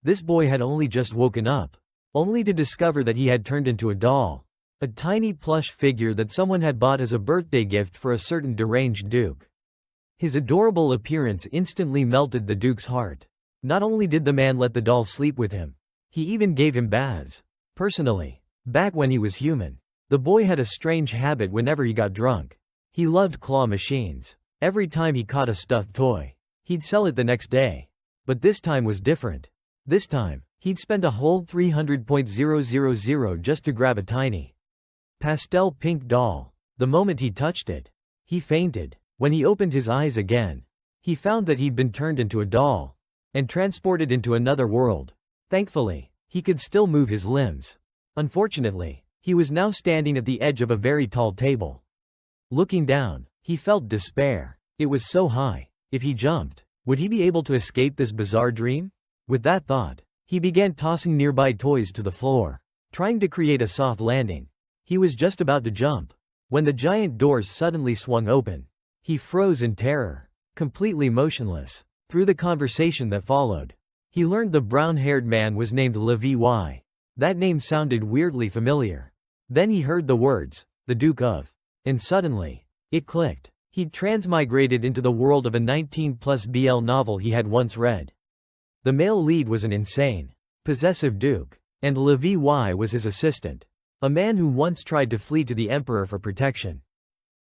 This boy had only just woken up, only to discover that he had turned into a doll. A tiny plush figure that someone had bought as a birthday gift for a certain deranged duke. His adorable appearance instantly melted the duke's heart. Not only did the man let the doll sleep with him, he even gave him baths. Personally, back when he was human, the boy had a strange habit whenever he got drunk. He loved claw machines. Every time he caught a stuffed toy, he'd sell it the next day. But this time was different. This time, he'd spend a whole 300,000 just to grab a tiny pastel pink doll. The moment he touched it, he fainted. When he opened his eyes again, he found that he'd been turned into a doll and transported into another world. Thankfully, he could still move his limbs. Unfortunately, he was now standing at the edge of a very tall table. Looking down, he felt despair. It was so high. If he jumped, would he be able to escape this bizarre dream? With that thought, he began tossing nearby toys to the floor, trying to create a soft landing. He was just about to jump when the giant doors suddenly swung open. He froze in terror, completely motionless. Through the conversation that followed, he learned the brown-haired man was named Levi. That name sounded weirdly familiar. Then he heard the words, the Duke of, and suddenly, it clicked. He'd transmigrated into the world of a 19+ BL novel he had once read. The male lead was an insane, possessive duke, and Levi was his assistant, a man who once tried to flee to the emperor for protection.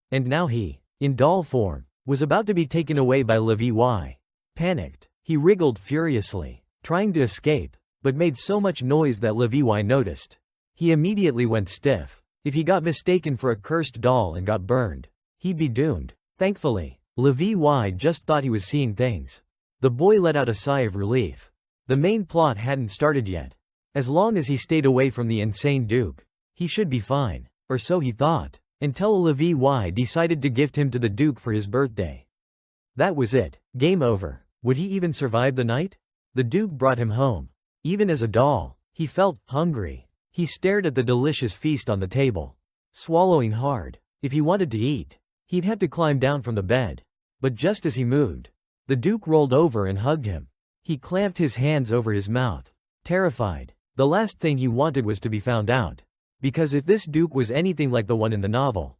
And now he, in doll form, was about to be taken away by Levi. Panicked, he wriggled furiously, trying to escape, but made so much noise that Levi noticed. He immediately went stiff. If he got mistaken for a cursed doll and got burned, he'd be doomed. Thankfully, Levi just thought he was seeing things. The boy let out a sigh of relief. The main plot hadn't started yet. As long as he stayed away from the insane duke, he should be fine, or so he thought, until Levi decided to gift him to the duke for his birthday. That was it. Game over. Would he even survive the night? The duke brought him home. Even as a doll, he felt hungry. He stared at the delicious feast on the table, swallowing hard. If he wanted to eat, he'd have to climb down from the bed. But just as he moved, the duke rolled over and hugged him. He clamped his hands over his mouth, terrified. The last thing he wanted was to be found out. Because if this duke was anything like the one in the novel,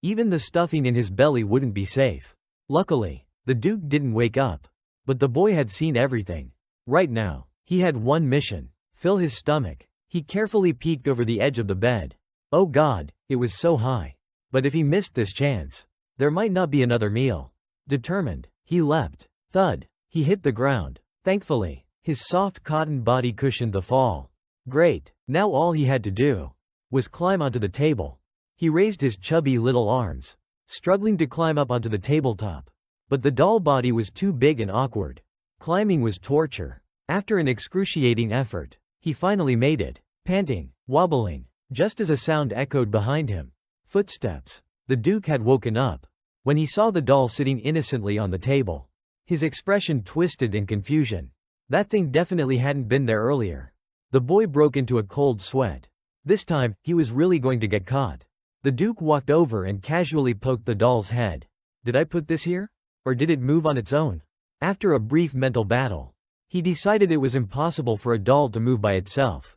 even the stuffing in his belly wouldn't be safe. Luckily, the duke didn't wake up. But the boy had seen everything. Right now, he had one mission: fill his stomach. He carefully peeked over the edge of the bed. Oh God, it was so high. But if he missed this chance, there might not be another meal. Determined, he leapt. Thud. He hit the ground. Thankfully, his soft cotton body cushioned the fall. Great. Now all he had to do was climb onto the table. He raised his chubby little arms, struggling to climb up onto the tabletop. But the doll body was too big and awkward. Climbing was torture. After an excruciating effort, he finally made it, panting, wobbling, just as a sound echoed behind him. Footsteps. The duke had woken up when he saw the doll sitting innocently on the table. His expression twisted in confusion. That thing definitely hadn't been there earlier. The boy broke into a cold sweat. This time, he was really going to get caught. The duke walked over and casually poked the doll's head. Did I put this here? Or did it move on its own? After a brief mental battle, he decided it was impossible for a doll to move by itself.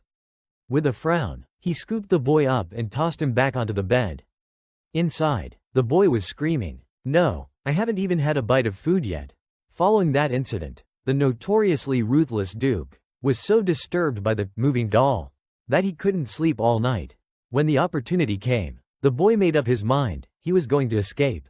With a frown, he scooped the boy up and tossed him back onto the bed. Inside, the boy was screaming, "No, I haven't even had a bite of food yet." Following that incident, the notoriously ruthless duke was so disturbed by the moving doll that he couldn't sleep all night. When the opportunity came, the boy made up his mind. He was going to escape.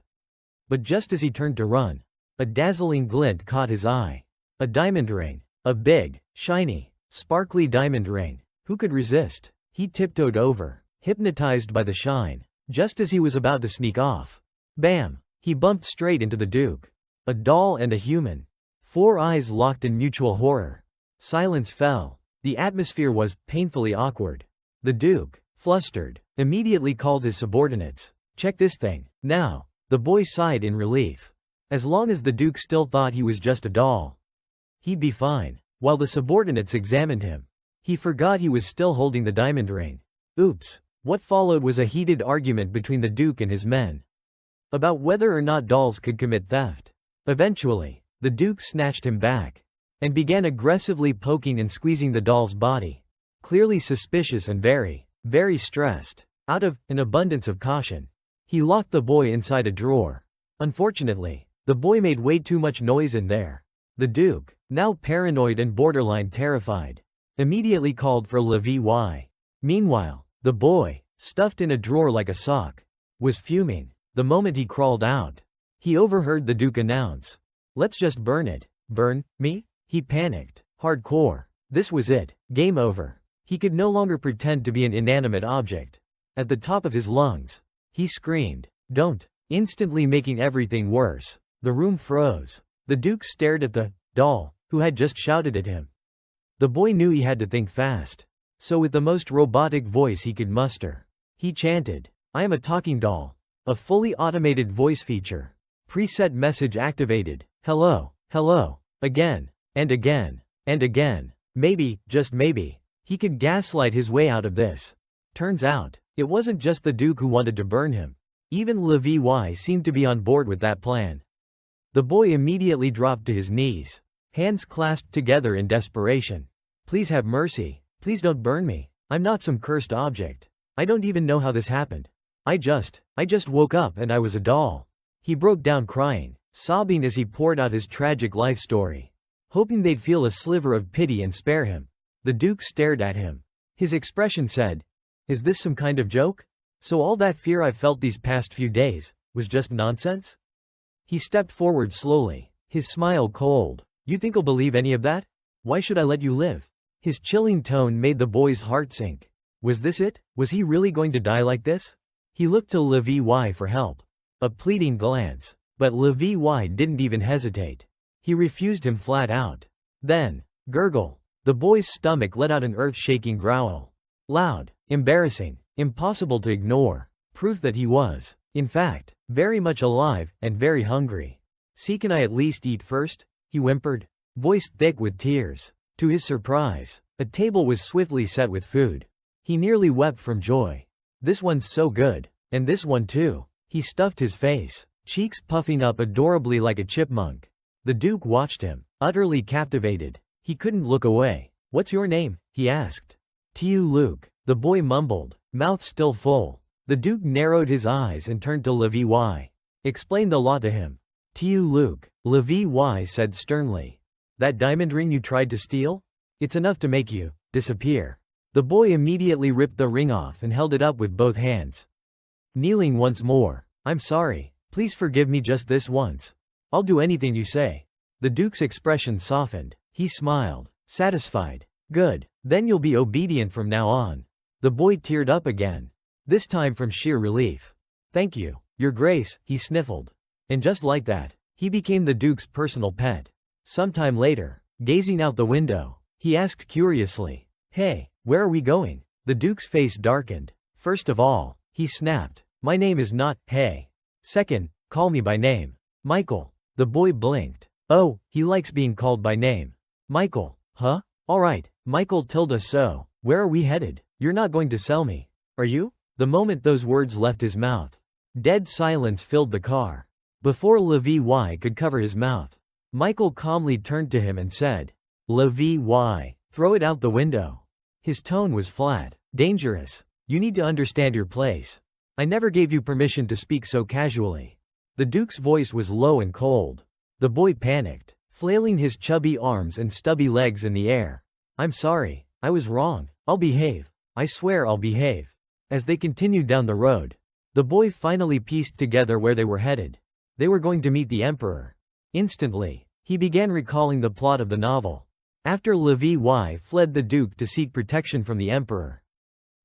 But just as he turned to run, a dazzling glint caught his eye. A diamond ring. A big, shiny, sparkly diamond ring. Who could resist? He tiptoed over, hypnotized by the shine. Just as he was about to sneak off, bam! He bumped straight into the duke. A doll and a human. Four eyes locked in mutual horror. Silence fell. The atmosphere was painfully awkward. The duke, flustered, immediately called his subordinates. "Check this thing, now." The boy sighed in relief. As long as the duke still thought he was just a doll, he'd be fine. While the subordinates examined him, he forgot he was still holding the diamond ring. Oops. What followed was a heated argument between the duke and his men about whether or not dolls could commit theft. Eventually, the duke snatched him back. and began aggressively poking and squeezing the doll's body. Clearly suspicious and very, very stressed. Out of an abundance of caution, he locked the boy inside a drawer. Unfortunately, the boy made way too much noise in there. The Duke, now paranoid and borderline terrified, immediately called for Levy. Meanwhile, the boy, stuffed in a drawer like a sock, was fuming. The moment he crawled out, he overheard the Duke announce, "Let's just burn it." Burn me? He panicked. Hardcore. This was it. Game over. He could no longer pretend to be an inanimate object. At the top of his lungs, he screamed, "Don't!" instantly making everything worse. The room froze. The Duke stared at the doll, who had just shouted at him. The boy knew he had to think fast. So with the most robotic voice he could muster, he chanted, "I am a talking doll." A fully automated voice feature. Preset message activated. Hello, hello. Again, and again, and again. Maybe, just maybe, he could gaslight his way out of this. Turns out, it wasn't just the Duke who wanted to burn him. Even Levy seemed to be on board with that plan. The boy immediately dropped to his knees, hands clasped together in desperation. "Please have mercy. Please don't burn me. I'm not some cursed object. I don't even know how this happened. I just woke up and I was a doll." He broke down crying, sobbing as he poured out his tragic life story, hoping they'd feel a sliver of pity and spare him. The Duke stared at him. His expression said, "Is this some kind of joke? So all that fear I've felt these past few days was just nonsense?" He stepped forward slowly, his smile cold. "You think I'll believe any of that? Why should I let you live?" His chilling tone made the boy's heart sink. Was this it? Was he really going to die like this? He looked to Levy for help. A pleading glance. But Levy didn't even hesitate. He refused him flat out. Then, gurgle. The boy's stomach let out an earth-shaking growl. Loud, embarrassing, impossible to ignore. Proof that he was, in fact, very much alive and very hungry. "See, can I at least eat first?" he whimpered, voice thick with tears. To his surprise, a table was swiftly set with food. He nearly wept from joy. "This one's so good. And this one too." He stuffed his face, cheeks puffing up adorably like a chipmunk. The Duke watched him, utterly captivated. He couldn't look away. "What's your name?" he asked. "Tiu Luke," the boy mumbled, mouth still full. The Duke narrowed his eyes and turned to Levy. "Explain the law to him." "Tiu Luke," Levy said sternly. "That diamond ring you tried to steal? It's enough to make you disappear." The boy immediately ripped the ring off and held it up with both hands. Kneeling once more, "I'm sorry. Please forgive me just this once. I'll do anything you say." The Duke's expression softened. He smiled, satisfied. "Good. Then you'll be obedient from now on." The boy teared up again, this time from sheer relief. "Thank you, Your Grace," he sniffled. And just like that, he became the Duke's personal pet. Sometime later, gazing out the window, he asked curiously, "Hey, where are we going?" The Duke's face darkened. "First of all," he snapped, "my name is not Hey. Second, call me by name. Michael." The boy blinked. "Oh, he likes being called by name. Michael, huh? Alright, Michael tilde so. Where are we headed? You're not going to sell me, are you?" The moment those words left his mouth, dead silence filled the car. Before Levy could cover his mouth, Michael calmly turned to him and said, "Levy, throw it out the window." His tone was flat. "Dangerous. You need to understand your place. I never gave you permission to speak so casually." The Duke's voice was low and cold. The boy panicked, flailing his chubby arms and stubby legs in the air. "I'm sorry. I was wrong. I'll behave. I swear I'll behave." As they continued down the road, the boy finally pieced together where they were headed. They were going to meet the Emperor. Instantly, he began recalling the plot of the novel. After Levy fled the Duke to seek protection from the Emperor.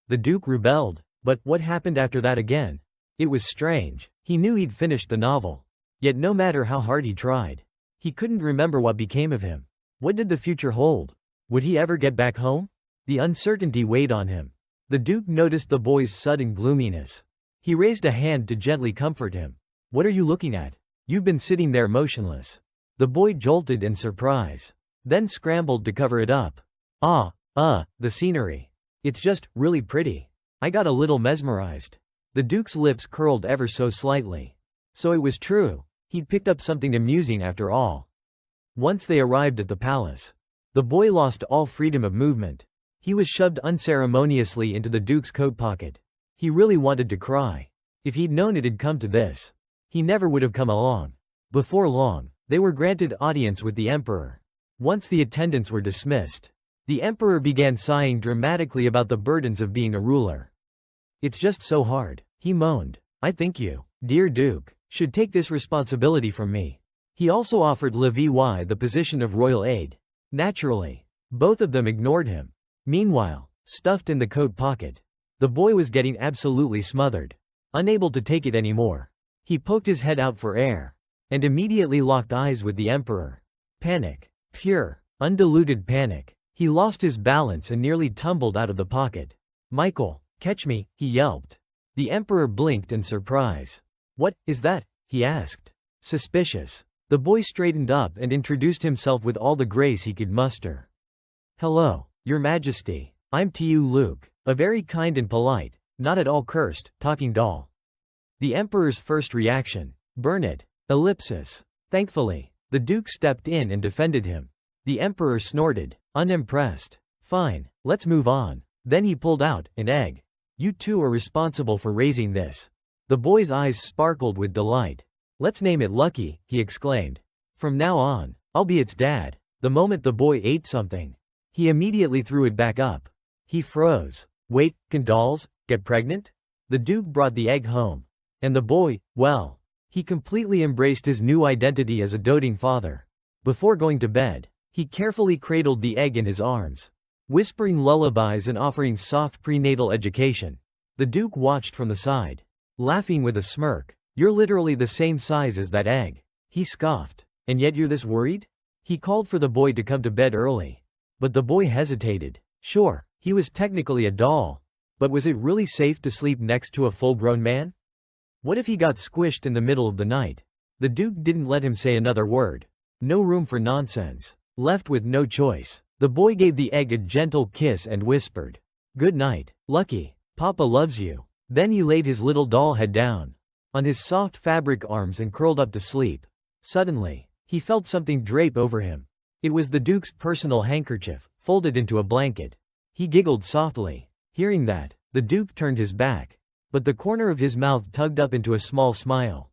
The Duke rebelled, but what happened after that again? It was strange. He knew he'd finished the novel. Yet no matter how hard he tried, he couldn't remember what became of him. What did the future hold? Would he ever get back home? The uncertainty weighed on him. The Duke noticed the boy's sudden gloominess. He raised a hand to gently comfort him. "What are you looking at? You've been sitting there motionless." The boy jolted in surprise, then scrambled to cover it up. The scenery. It's just really pretty. I got a little mesmerized." The Duke's lips curled ever so slightly. So it was true. He'd picked up something amusing after all. Once they arrived at the palace, the boy lost all freedom of movement. He was shoved unceremoniously into the duke's coat pocket. He really wanted to cry. If he'd known it'd come to this, he never would have come along. Before long, they were granted audience with the emperor. Once the attendants were dismissed, the emperor began sighing dramatically about the burdens of being a ruler. "It's just so hard," he moaned. "I think you, dear Duke, should take this responsibility from me." He also offered Levi the position of royal aide. Naturally, both of them ignored him. Meanwhile, stuffed in the coat pocket, the boy was getting absolutely smothered. Unable to take it anymore, he poked his head out for air, and immediately locked eyes with the emperor. Panic. Pure, undiluted panic. He lost his balance and nearly tumbled out of the pocket. "Michael, catch me," he yelped. The emperor blinked in surprise. "What is that?" he asked. Suspicious. The boy straightened up and introduced himself with all the grace he could muster. "Hello, Your Majesty. I'm Tiu Luke, a very kind and polite, not at all cursed, talking doll." The emperor's first reaction: "Burn it." Ellipsis. Thankfully, the duke stepped in and defended him. The emperor snorted, unimpressed. "Fine, let's move on." Then he pulled out an egg. "You two are responsible for raising this." The boy's eyes sparkled with delight. "Let's name it Lucky," he exclaimed. "From now on, I'll be its dad." The moment the boy ate something, he immediately threw it back up. He froze. "Wait, can dolls get pregnant?" The duke brought the egg home. And the boy, well, he completely embraced his new identity as a doting father. Before going to bed, he carefully cradled the egg in his arms, whispering lullabies and offering soft prenatal education. The duke watched from the side, laughing with a smirk. "You're literally the same size as that egg," he scoffed. "And yet you're this worried?" He called for the boy to come to bed early. But the boy hesitated. Sure, he was technically a doll, but was it really safe to sleep next to a full-grown man? What if he got squished in the middle of the night? The duke didn't let him say another word. No room for nonsense. Left with no choice, the boy gave the egg a gentle kiss and whispered, "Good night, Lucky. Papa loves you." Then he laid his little doll head down on his soft fabric arms and curled up to sleep. Suddenly, he felt something drape over him. It was the duke's personal handkerchief, folded into a blanket. He giggled softly. Hearing that, the duke turned his back, but the corner of his mouth tugged up into a small smile.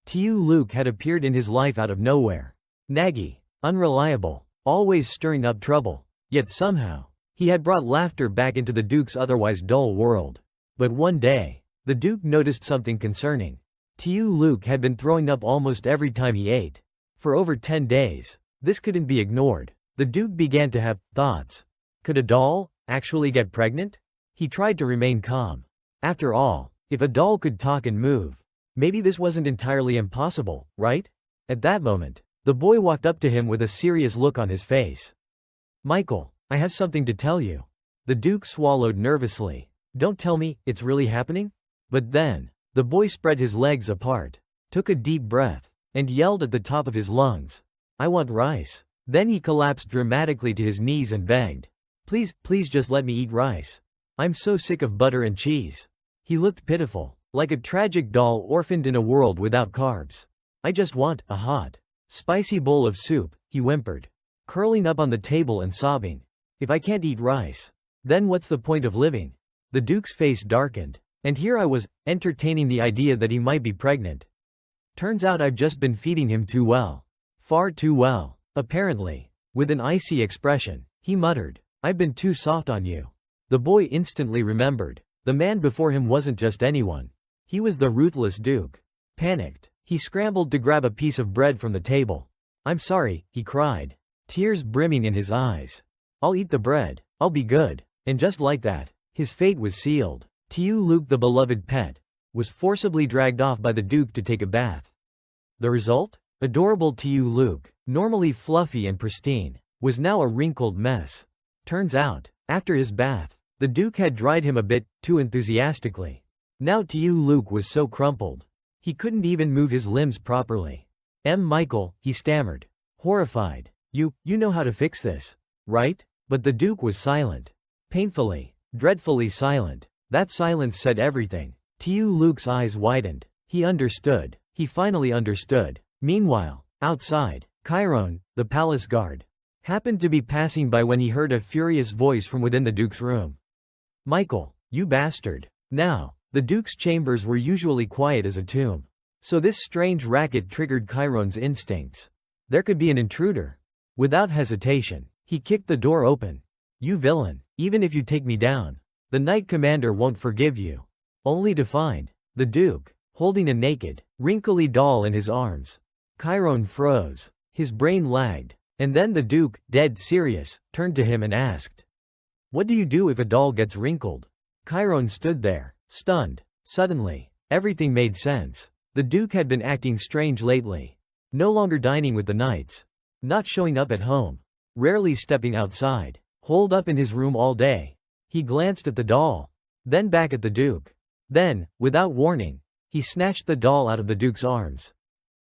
Tiu Luke had appeared in his life out of nowhere. Naggy, unreliable, always stirring up trouble. Yet somehow, he had brought laughter back into the duke's otherwise dull world. But one day, the duke noticed something concerning. Tiu Luke had been throwing up almost every time he ate. For over 10 days. This couldn't be ignored. The duke began to have thoughts. Could a doll actually get pregnant? He tried to remain calm. After all, if a doll could talk and move, maybe this wasn't entirely impossible, right? At that moment, the boy walked up to him with a serious look on his face. "Michael, I have something to tell you." The duke swallowed nervously. "Don't tell me it's really happening?" But then, the boy spread his legs apart, took a deep breath, and yelled at the top of his lungs, "I want rice." Then he collapsed dramatically to his knees and begged, "Please, please just let me eat rice. I'm so sick of butter and cheese." He looked pitiful, like a tragic doll orphaned in a world without carbs. "I just want a hot, spicy bowl of soup," he whimpered, curling up on the table and sobbing. "If I can't eat rice, then what's the point of living?" The duke's face darkened. And here I was, entertaining the idea that he might be pregnant. Turns out I've just been feeding him too well. Far too well, apparently. With an icy expression, he muttered, "I've been too soft on you." The boy instantly remembered. The man before him wasn't just anyone. He was the ruthless duke. Panicked, he scrambled to grab a piece of bread from the table. "I'm sorry," he cried, tears brimming in his eyes. "I'll eat the bread. I'll be good." And just like that, his fate was sealed. Tiu Luke, the beloved pet, was forcibly dragged off by the duke to take a bath. The result? Adorable Tiu Luke, normally fluffy and pristine, was now a wrinkled mess. Turns out, after his bath, the duke had dried him a bit too enthusiastically. Now Tiu Luke was so crumpled, he couldn't even move his limbs properly. Michael, he stammered, horrified. You know how to fix this, right?" But the duke was silent. Painfully, dreadfully silent. That silence said everything. Tiu Luke's eyes widened. He understood. He finally understood. Meanwhile, outside, Chiron, the palace guard, happened to be passing by when he heard a furious voice from within the Duke's room. "Michael, you bastard." Now, the Duke's chambers were usually quiet as a tomb. So this strange racket triggered Chiron's instincts. There could be an intruder. Without hesitation, he kicked the door open. "You villain, even if you take me down, the Knight Commander won't forgive you." Only to find the Duke holding a naked, wrinkly doll in his arms. Chiron froze. His brain lagged. And then the Duke, dead serious, turned to him and asked, "What do you do if a doll gets wrinkled?" Chiron stood there, stunned. Suddenly, everything made sense. The Duke had been acting strange lately. No longer dining with the knights. Not showing up at home. Rarely stepping outside. Holed up in his room all day. He glanced at the doll. Then back at the Duke. Then, without warning, he snatched the doll out of the Duke's arms.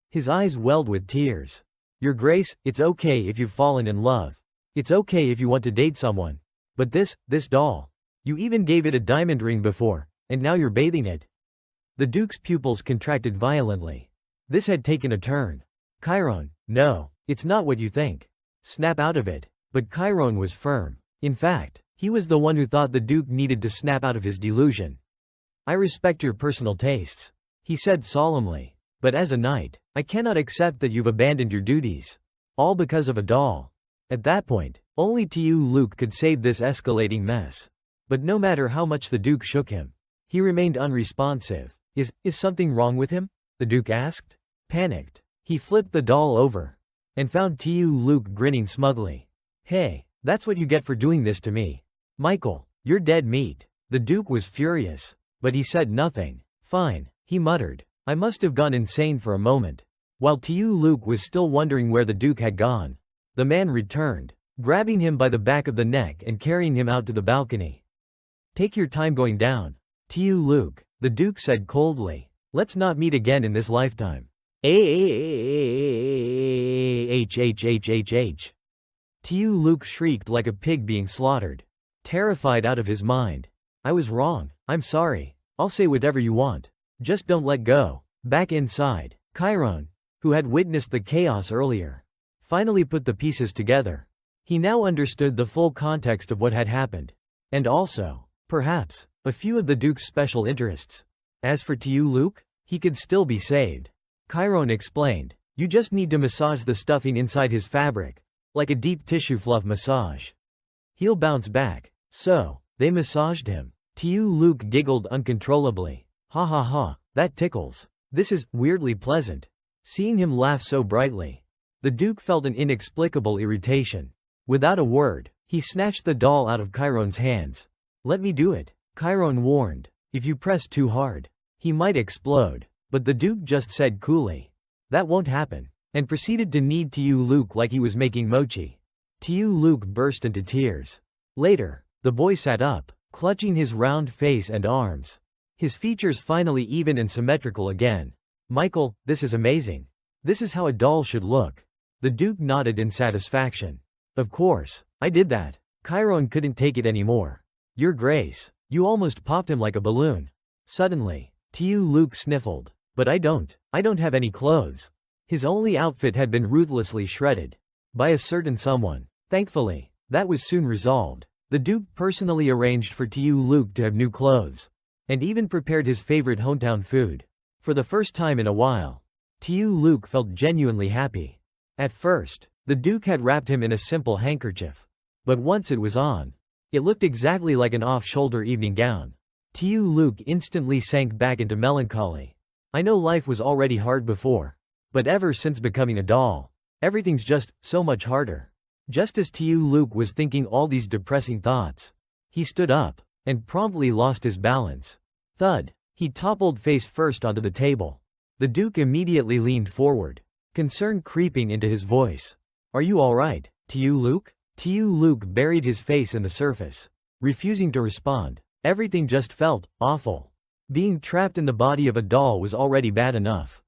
His eyes welled with tears. "Your Grace, it's okay if you've fallen in love. It's okay if you want to date someone. But this doll. You even gave it a diamond ring before, and now you're bathing it." The Duke's pupils contracted violently. This had taken a turn. "Chiron, no, it's not what you think. Snap out of it." But Chiron was firm. In fact, he was the one who thought the Duke needed to snap out of his delusion. "I respect your personal tastes," he said solemnly. "But as a knight, I cannot accept that you've abandoned your duties. All because of a doll." At that point, only Luke could save this escalating mess. But no matter how much the Duke shook him, he remained unresponsive. Is something wrong with him?" the Duke asked. Panicked, he flipped the doll over and found Luke grinning smugly. "Hey, that's what you get for doing this to me. Michael, you're dead meat." The Duke was furious, but he said nothing. "Fine," he muttered. "I must have gone insane for a moment." While Luke was still wondering where the Duke had gone, the man returned, grabbing him by the back of the neck and carrying him out to the balcony. "Take your time going down, Luke," the Duke said coldly. "Let's not meet again in this lifetime." Luke shrieked like a pig being slaughtered, terrified out of his mind. "I was wrong. I'm sorry. I'll say whatever you want. Just don't let go." Back inside, Chiron, who had witnessed the chaos earlier, finally put the pieces together. He now understood the full context of what had happened. And also, perhaps, a few of the Duke's special interests. As for Luke, he could still be saved. Chiron explained, "You just need to massage the stuffing inside his fabric, like a deep tissue fluff massage. He'll bounce back." So, they massaged him. Luke giggled uncontrollably. "Ha ha ha, that tickles. This is weirdly pleasant." Seeing him laugh so brightly, the Duke felt an inexplicable irritation. Without a word, he snatched the doll out of Chiron's hands. "Let me do it," Chiron warned. "If you press too hard, he might explode." But the Duke just said coolly, "That won't happen," and proceeded to knead Luke like he was making mochi. Luke burst into tears. Later, the boy sat up, clutching his round face and arms. His features finally even and symmetrical again. "Michael, this is amazing. This is how a doll should look." The Duke nodded in satisfaction. "Of course, I did that." Chiron couldn't take it anymore. "Your Grace, you almost popped him like a balloon." Suddenly, Luke sniffled. "But I don't have any clothes." His only outfit had been ruthlessly shredded by a certain someone. Thankfully, that was soon resolved. The Duke personally arranged for Luke to have new clothes, and even prepared his favorite hometown food. For the first time in a while, Luke felt genuinely happy. At first, the Duke had wrapped him in a simple handkerchief. But once it was on, it looked exactly like an off-shoulder evening gown. Luke instantly sank back into melancholy. "I know life was already hard before, but ever since becoming a doll, everything's just so much harder." Just as Luke was thinking all these depressing thoughts, he stood up and promptly lost his balance. Thud! He toppled face first onto the table. The Duke immediately leaned forward, concern creeping into his voice. "Are you all right, Luke?" Luke buried his face in the surface, refusing to respond. Everything just felt awful. Being trapped in the body of a doll was already bad enough.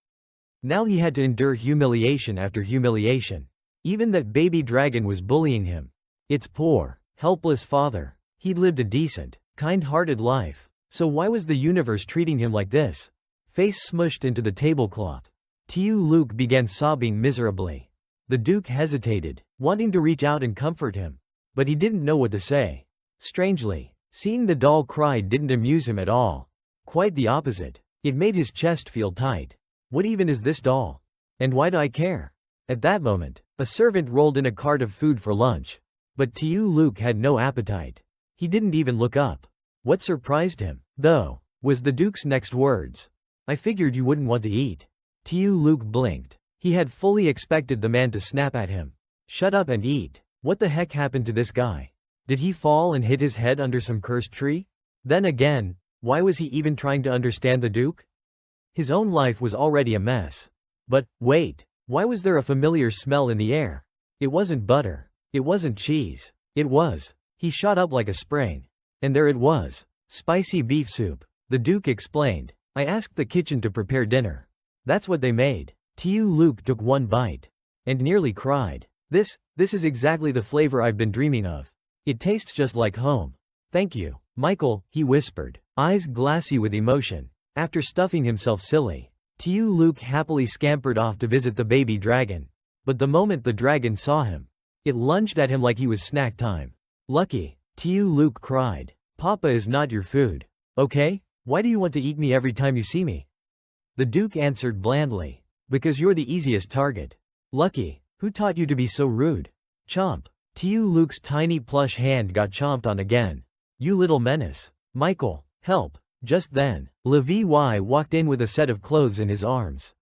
Now he had to endure humiliation after humiliation. Even that baby dragon was bullying him. Its poor, helpless father. He'd lived a decent, kind-hearted life. So why was the universe treating him like this? Face smushed into the tablecloth, Luke began sobbing miserably. The Duke hesitated, wanting to reach out and comfort him. But he didn't know what to say. Strangely, seeing the doll cry didn't amuse him at all. Quite the opposite. It made his chest feel tight. What even is this doll? And why do I care? At that moment, a servant rolled in a cart of food for lunch. But Tiu Luke had no appetite. He didn't even look up. What surprised him, though, was the Duke's next words. I figured you wouldn't want to eat. Tiu Luke blinked. He had fully expected the man to snap at him. Shut up and eat. What the heck happened to this guy? Did he fall and hit his head under some cursed tree? Then again, why was he even trying to understand the Duke? His own life was already a mess. But, wait, why was there a familiar smell in the air? It wasn't butter. It wasn't cheese. It was. He shot up like a spring. And there it was. Spicy beef soup. The Duke explained. I asked the kitchen to prepare dinner. That's what they made. Tiu Luke took one bite. And nearly cried. This is exactly the flavor I've been dreaming of. It tastes just like home. Thank you, Michael, he whispered, eyes glassy with emotion. After stuffing himself silly, Tiu Luke happily scampered off to visit the baby dragon. But the moment the dragon saw him, it lunged at him like he was snack time. Lucky, Tiu Luke cried. Papa is not your food. Okay? Why do you want to eat me every time you see me? The Duke answered blandly. Because you're the easiest target. Lucky, who taught you to be so rude? Chomp. Tiu Luke's tiny plush hand got chomped on again. You little menace. Michael, help. Just then, Levi walked in with a set of clothes in his arms.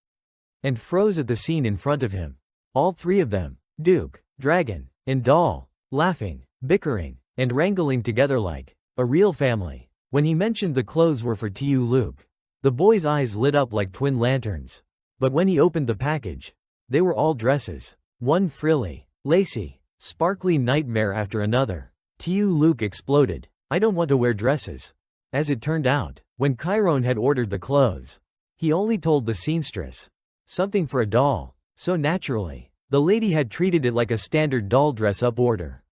And froze at the scene in front of him. All three of them, Duke, Dragon, and Doll, laughing, bickering, and wrangling together like a real family. When he mentioned the clothes were for Tiu Luke, the boy's eyes lit up like twin lanterns. But when he opened the package, they were all dresses. One frilly, lacy, sparkly nightmare after another. Tiu Luke exploded. I don't want to wear dresses. As it turned out, when Chiron had ordered the clothes, he only told the seamstress. Something for a doll. So naturally, the lady had treated it like a standard doll dress-up order.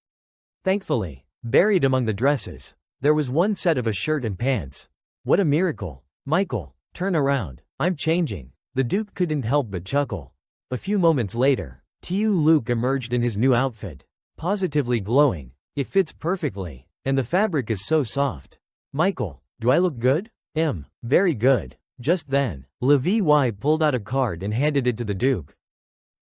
Thankfully, buried among the dresses, there was one set of a shirt and pants. What a miracle. Michael, turn around. I'm changing. The Duke couldn't help but chuckle. A few moments later, Tiu Luke emerged in his new outfit. Positively glowing. It fits perfectly, and the fabric is so soft. Michael, do I look good? Very good. Just then, Levi pulled out a card and handed it to the Duke.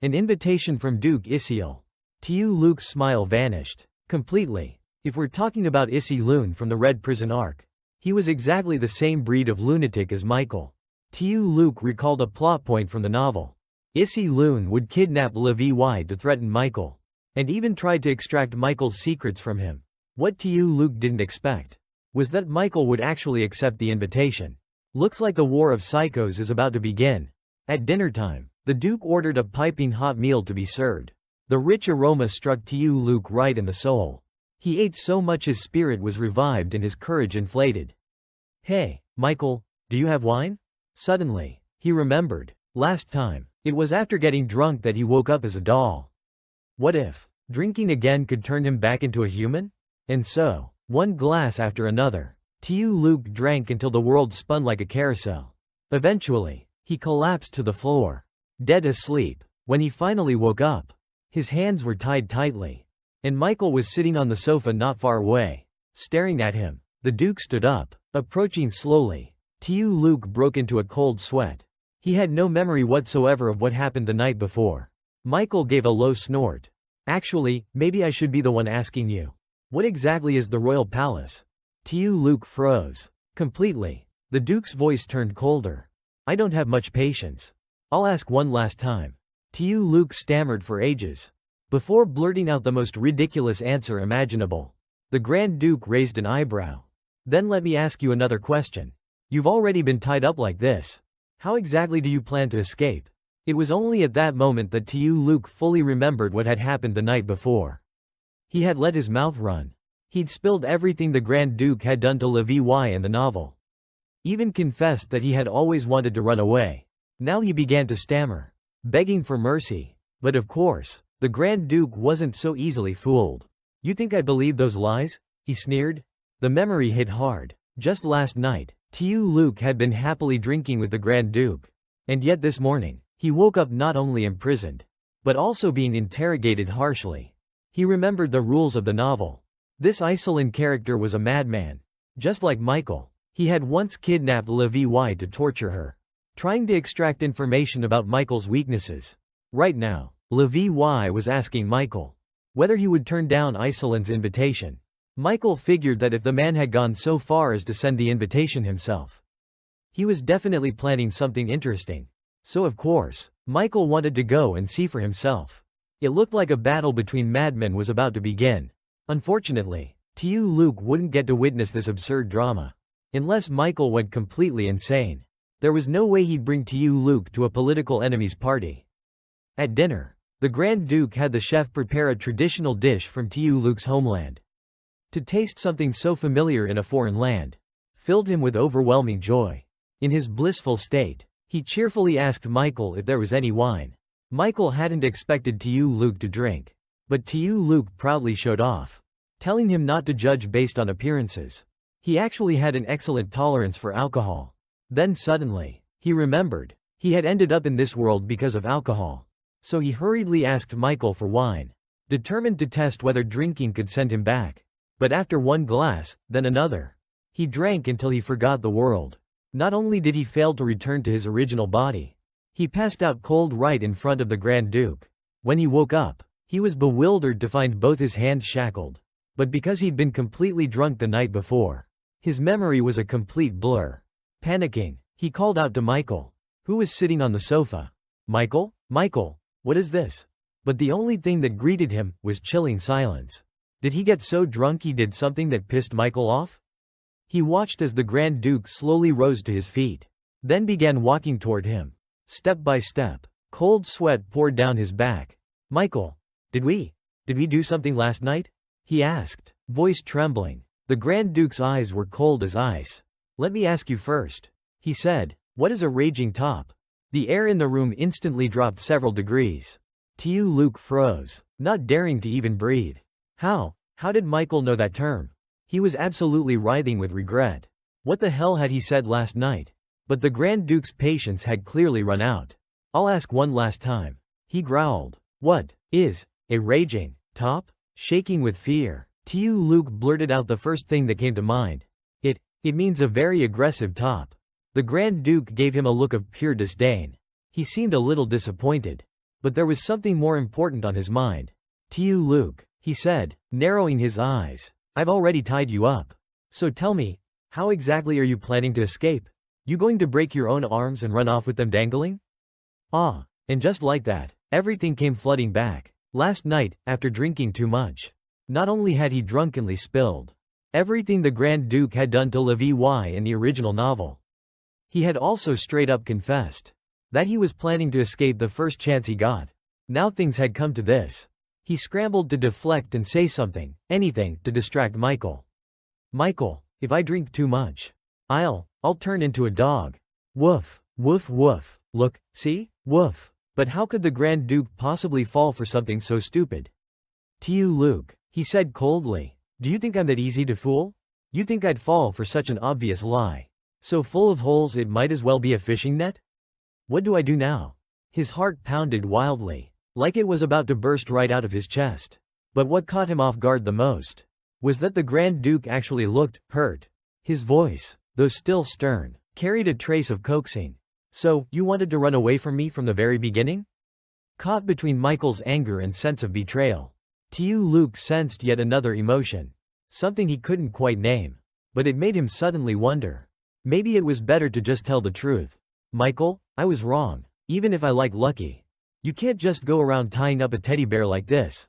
An invitation from Duke Isiel. Tiu Luke's smile vanished. Completely. If we're talking about Issy Loon from the Red Prison arc, he was exactly the same breed of lunatic as Michael. Tiu Luke recalled a plot point from the novel. Issy Loon would kidnap Levi to threaten Michael, and even tried to extract Michael's secrets from him. What Tiu Luke didn't expect was that Michael would actually accept the invitation. Looks like the war of psychos is about to begin. At dinner time, the Duke ordered a piping hot meal to be served. The rich aroma struck Tiu Luke right in the soul. He ate so much his spirit was revived and his courage inflated. Hey, Michael, do you have wine? Suddenly, he remembered. Last time, it was after getting drunk that he woke up as a doll. What if drinking again could turn him back into a human? And so, one glass after another, Tiu Luke drank until the world spun like a carousel. Eventually, he collapsed to the floor, dead asleep. When he finally woke up, his hands were tied tightly, and Michael was sitting on the sofa not far away, staring at him. The Duke stood up, approaching slowly. Tiu Luke broke into a cold sweat. He had no memory whatsoever of what happened the night before. Michael gave a low snort. Actually, maybe I should be the one asking you. What exactly is the royal palace? Tiu Luke froze. Completely. The Duke's voice turned colder. I don't have much patience. I'll ask one last time. Tiu Luke stammered for ages, before blurting out the most ridiculous answer imaginable. The Grand Duke raised an eyebrow. Then let me ask you another question. You've already been tied up like this. How exactly do you plan to escape? It was only at that moment that Tiu Luke fully remembered what had happened the night before. He had let his mouth run. He'd spilled everything the Grand Duke had done to Levi in the novel. Even confessed that he had always wanted to run away. Now he began to stammer, begging for mercy. But of course, the Grand Duke wasn't so easily fooled. You think I believe those lies? He sneered. The memory hit hard. Just last night, Tiu Luke had been happily drinking with the Grand Duke. And yet this morning, he woke up not only imprisoned, but also being interrogated harshly. He remembered the rules of the novel. This Iceland character was a madman. Just like Michael, he had once kidnapped Livy to torture her, trying to extract information about Michael's weaknesses. Right now, Livy was asking Michael whether he would turn down Iceland's invitation. Michael figured that if the man had gone so far as to send the invitation himself, he was definitely planning something interesting. So of course, Michael wanted to go and see for himself. It looked like a battle between madmen was about to begin. Unfortunately, Luke wouldn't get to witness this absurd drama. Unless Michael went completely insane, there was no way he'd bring Luke to a political enemy's party. At dinner, the Grand Duke had the chef prepare a traditional dish from Luke's homeland. To taste something so familiar in a foreign land filled him with overwhelming joy. In his blissful state, he cheerfully asked Michael if there was any wine. Michael hadn't expected Luke to drink, but Luke proudly showed off, telling him not to judge based on appearances. He actually had an excellent tolerance for alcohol. Then suddenly, he remembered, he had ended up in this world because of alcohol. So he hurriedly asked Michael for wine, determined to test whether drinking could send him back. But after one glass, then another, he drank until he forgot the world. Not only did he fail to return to his original body, he passed out cold right in front of the Grand Duke. When he woke up, he was bewildered to find both his hands shackled. But because he'd been completely drunk the night before, his memory was a complete blur. Panicking, he called out to Michael, who was sitting on the sofa. "Michael? Michael, what is this?" But the only thing that greeted him was chilling silence. Did he get so drunk he did something that pissed Michael off? He watched as the Grand Duke slowly rose to his feet, then began walking toward him. Step by step, cold sweat poured down his back. "Michael, did we do something last night?" he asked, voice trembling. The Grand Duke's eyes were cold as ice. "Let me ask you first," he said, "what is a raging top?" The air in the room instantly dropped several degrees. Luke froze, not daring to even breathe. How did Michael know that term? He was absolutely writhing with regret. What the hell had he said last night? But the Grand Duke's patience had clearly run out. "I'll ask one last time," he growled. "What is a raging top?" Shaking with fear, Luke blurted out the first thing that came to mind. It means a very aggressive top." The Grand Duke gave him a look of pure disdain. He seemed a little disappointed. But there was something more important on his mind. "Luke," he said, narrowing his eyes, "I've already tied you up. So tell me, how exactly are you planning to escape? You going to break your own arms and run off with them dangling?" And just like that, everything came flooding back. Last night, after drinking too much, not only had he drunkenly spilled everything the Grand Duke had done to Livy in the original novel, he had also straight up confessed that he was planning to escape the first chance he got. Now things had come to this. He scrambled to deflect and say something, anything, to distract Michael. "Michael, if I drink too much, I'll turn into a dog. Woof, woof, woof. Look, see? Woof." But how could the Grand Duke possibly fall for something so stupid? "Luke," he said coldly, "do you think I'm that easy to fool? You think I'd fall for such an obvious lie? So full of holes it might as well be a fishing net? What do I do now?" His heart pounded wildly, like it was about to burst right out of his chest. But what caught him off guard the most was that the Grand Duke actually looked hurt. His voice, though still stern, carried a trace of coaxing. "So, you wanted to run away from me from the very beginning?" Caught between Michael's anger and sense of betrayal, Luke sensed yet another emotion. Something he couldn't quite name. But it made him suddenly wonder. Maybe it was better to just tell the truth. "Michael, I was wrong. Even if I like Lucky, you can't just go around tying up a teddy bear like this."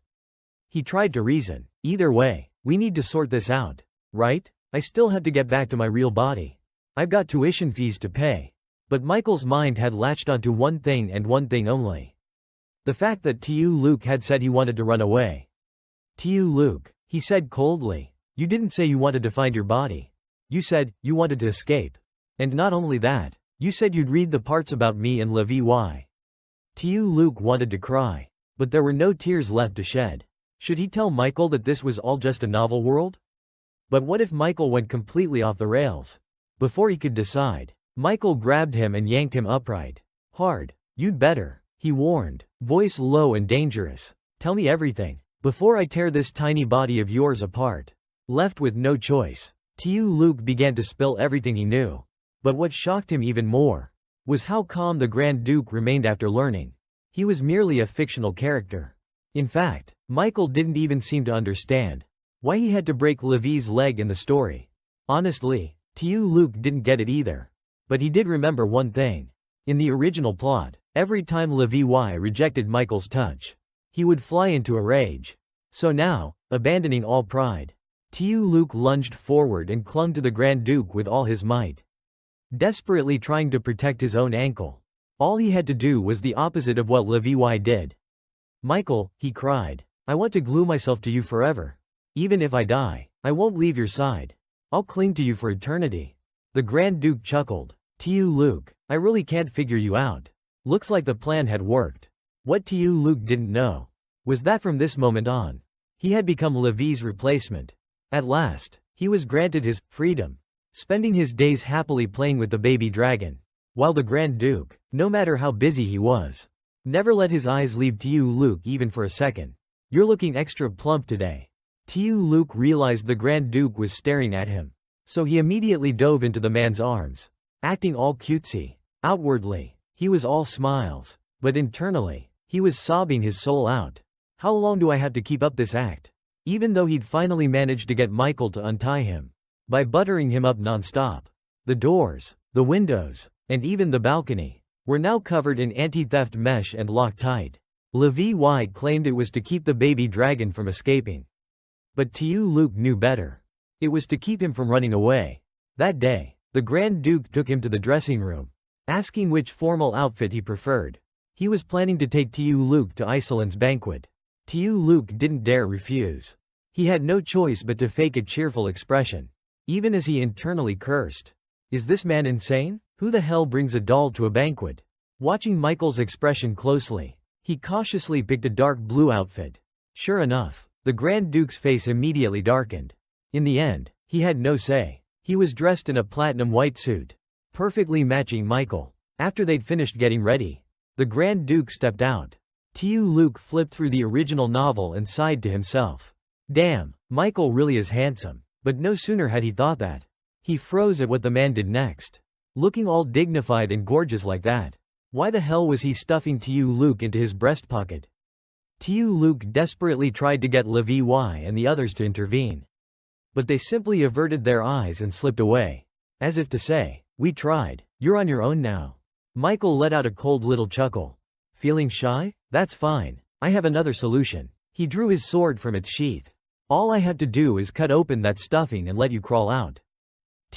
He tried to reason. "Either way, we need to sort this out, right? I still have to get back to my real body. I've got tuition fees to pay." But Michael's mind had latched onto one thing and one thing only. The fact that Luke had said he wanted to run away. "Luke," he said coldly, "you didn't say you wanted to find your body. You said you wanted to escape. And not only that, you said you'd read the parts about me and Livy." Luke wanted to cry, but there were no tears left to shed. Should he tell Michael that this was all just a novel world? But what if Michael went completely off the rails? Before he could decide, Michael grabbed him and yanked him upright. Hard. "You'd better," he warned, voice low and dangerous. Tell me everything, before I tear this tiny body of yours apart. Left with no choice, Luke began to spill everything he knew. But what shocked him even more was how calm the Grand Duke remained after learning. He was merely a fictional character. In fact, Michael didn't even seem to understand why he had to break Levi's leg in the story. Honestly, Luke didn't get it either. But he did remember one thing. In the original plot, every time Levi rejected Michael's touch, he would fly into a rage. So now, abandoning all pride, Luke lunged forward and clung to the Grand Duke with all his might, desperately trying to protect his own ankle. All he had to do was the opposite of what Levi did. Michael, he cried, I want to glue myself to you forever. Even if I die, I won't leave your side. I'll cling to you for eternity. The Grand Duke chuckled. Luke, I really can't figure you out. Looks like the plan had worked. What Luke didn't know was that from this moment on, he had become Levi's replacement. At last, he was granted his freedom, spending his days happily playing with the baby dragon, while the Grand Duke, no matter how busy he was, never let his eyes leave Luke even for a second. You're looking extra plump today. Luke realized the Grand Duke was staring at him, so he immediately dove into the man's arms, acting all cutesy. Outwardly, he was all smiles, but internally, he was sobbing his soul out. How long do I have to keep up this act? Even though he'd finally managed to get Michael to untie him by buttering him up non-stop. The doors, the windows, and even the balcony were now covered in anti-theft mesh and locked tight. Levi claimed it was to keep the baby dragon from escaping. But Luke knew better. It was to keep him from running away. That day, the Grand Duke took him to the dressing room, asking which formal outfit he preferred. He was planning to take Luke to Iceland's banquet. Luke didn't dare refuse. He had no choice but to fake a cheerful expression, even as he internally cursed. Is this man insane? Who the hell brings a doll to a banquet? Watching Michael's expression closely, he cautiously picked a dark blue outfit. Sure enough, the Grand Duke's face immediately darkened. In the end, he had no say. He was dressed in a platinum white suit, perfectly matching Michael. After they'd finished getting ready, the Grand Duke stepped out. Luke flipped through the original novel and sighed to himself. Damn, Michael really is handsome. But no sooner had he thought that, he froze at what the man did next. Looking all dignified and gorgeous like that, why the hell was he stuffing Luke into his breast pocket? Luke desperately tried to get Levi and the others to intervene, but they simply averted their eyes and slipped away, as if to say, we tried, you're on your own now. Michael let out a cold little chuckle. Feeling shy? That's fine. I have another solution. He drew his sword from its sheath. All I have to do is cut open that stuffing and let you crawl out.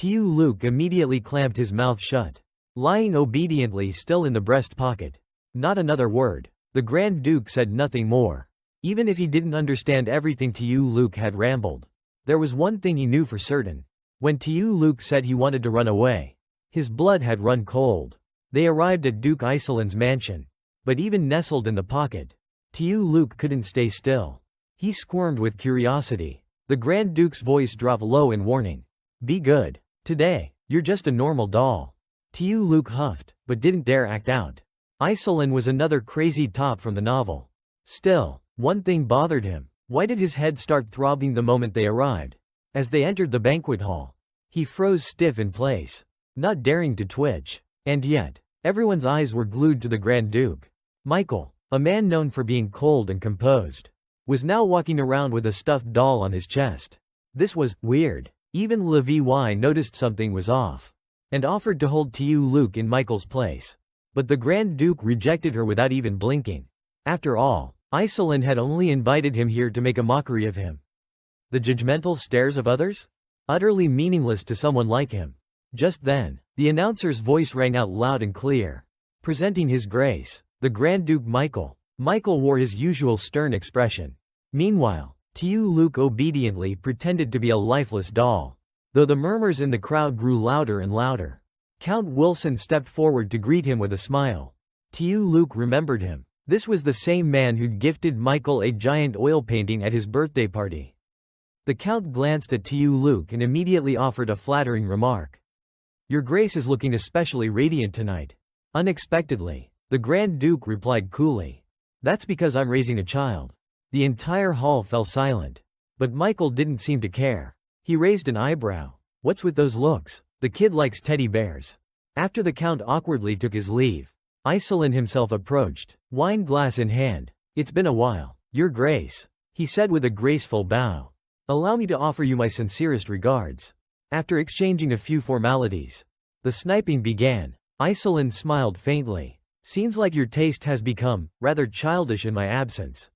Luke immediately clamped his mouth shut, lying obediently still in the breast pocket. Not another word. The Grand Duke said nothing more. Even if he didn't understand everything Luke had rambled, there was one thing he knew for certain. When Luke said he wanted to run away, his blood had run cold. They arrived at Duke Iceland's mansion, but even nestled in the pocket, Luke couldn't stay still. He squirmed with curiosity. The Grand Duke's voice dropped low in warning. Be good. Today, you're just a normal doll. Luke huffed, but didn't dare act out. Iceland was another crazy top from the novel. Still, one thing bothered him. Why did his head start throbbing the moment they arrived? As they entered the banquet hall, he froze stiff in place, not daring to twitch. And yet, everyone's eyes were glued to the Grand Duke. Michael, a man known for being cold and composed, was now walking around with a stuffed doll on his chest. This was weird. Even Levi noticed something was off, and offered to hold Luke in Michael's place. But the Grand Duke rejected her without even blinking. After all, Iceland had only invited him here to make a mockery of him. The judgmental stares of others? Utterly meaningless to someone like him. Just then, the announcer's voice rang out loud and clear. Presenting His Grace, the Grand Duke Michael. Michael wore his usual stern expression. Meanwhile, Luke obediently pretended to be a lifeless doll. Though the murmurs in the crowd grew louder and louder, Count Wilson stepped forward to greet him with a smile. Luke remembered him. This was the same man who'd gifted Michael a giant oil painting at his birthday party. The Count glanced at Luke and immediately offered a flattering remark. Your Grace is looking especially radiant tonight. Unexpectedly, The Grand Duke replied coolly. That's because I'm raising a child. The entire hall fell silent. But Michael didn't seem to care. He raised an eyebrow. What's with those looks? The kid likes teddy bears. After the Count awkwardly took his leave, Iselin himself approached, wine glass in hand. It's been a while, Your Grace, he said with a graceful bow. Allow me to offer you my sincerest regards. After exchanging a few formalities, the sniping began. Iselin smiled faintly. Seems like your taste has become rather childish in my absence.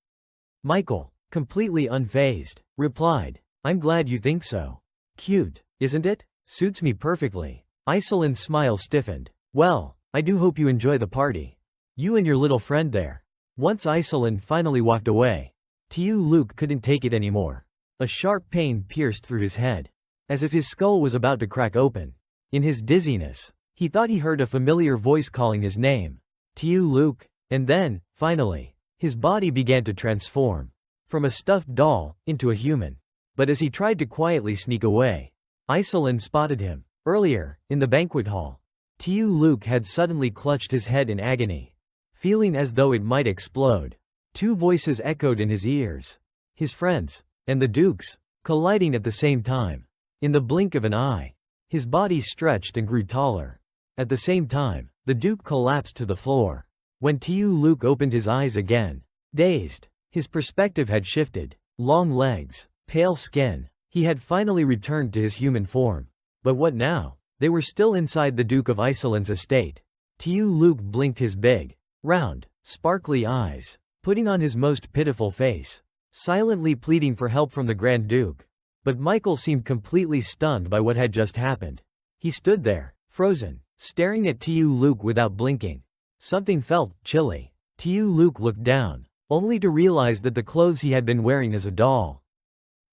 Michael, completely unfazed, replied, I'm glad you think so. Cute, isn't it? Suits me perfectly. Iselin's smile stiffened. Well, I do hope you enjoy the party. You and your little friend there. Once Iselin finally walked away, Luke couldn't take it anymore. A sharp pain pierced through his head, as if his skull was about to crack open. In his dizziness, he thought he heard a familiar voice calling his name. Luke, and then, finally, his body began to transform. From a stuffed doll, into a human. But as he tried to quietly sneak away, Iselin spotted him. Earlier, in the banquet hall, Luke had suddenly clutched his head in agony, feeling as though it might explode. Two voices echoed in his ears. His friends, and the Duke's, colliding at the same time. In the blink of an eye, his body stretched and grew taller. At the same time, the Duke collapsed to the floor. When Luke opened his eyes again, dazed, his perspective had shifted. Long legs, pale skin, he had finally returned to his human form. But what now? They were still inside the Duke of Iselin's estate. Luke blinked his big, round, sparkly eyes, putting on his most pitiful face, silently pleading for help from the Grand Duke. But Michael seemed completely stunned by what had just happened. He stood there, frozen, staring at Luke without blinking. Something felt chilly. Luke looked down, only to realize that the clothes he had been wearing as a doll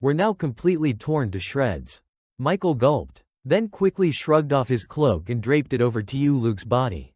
were now completely torn to shreds. Michael gulped, then quickly shrugged off his cloak and draped it over Luke's body.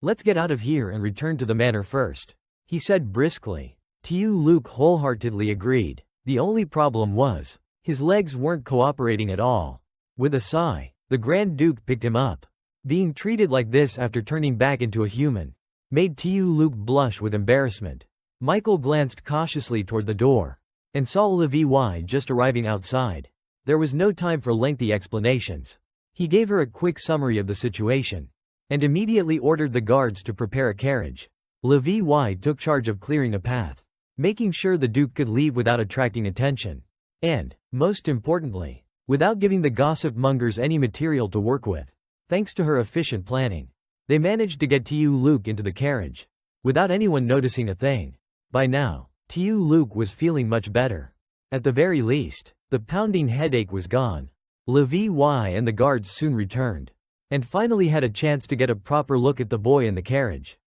Let's get out of here and return to the manor first, he said briskly. Luke wholeheartedly agreed. The only problem was, his legs weren't cooperating at all. With a sigh, the Grand Duke picked him up. Being treated like this after turning back into a human made Luke blush with embarrassment. Michael glanced cautiously toward the door and saw Levi just arriving outside. There was no time for lengthy explanations. He gave her a quick summary of the situation and immediately ordered the guards to prepare a carriage. Levi took charge of clearing a path, making sure the Duke could leave without attracting attention. And, most importantly, without giving the gossip mongers any material to work with. Thanks to her efficient planning, they managed to get Luke into the carriage, without anyone noticing a thing. By now, Luke was feeling much better. At the very least, the pounding headache was gone. Levi and the guards soon returned, and finally had a chance to get a proper look at the boy in the carriage.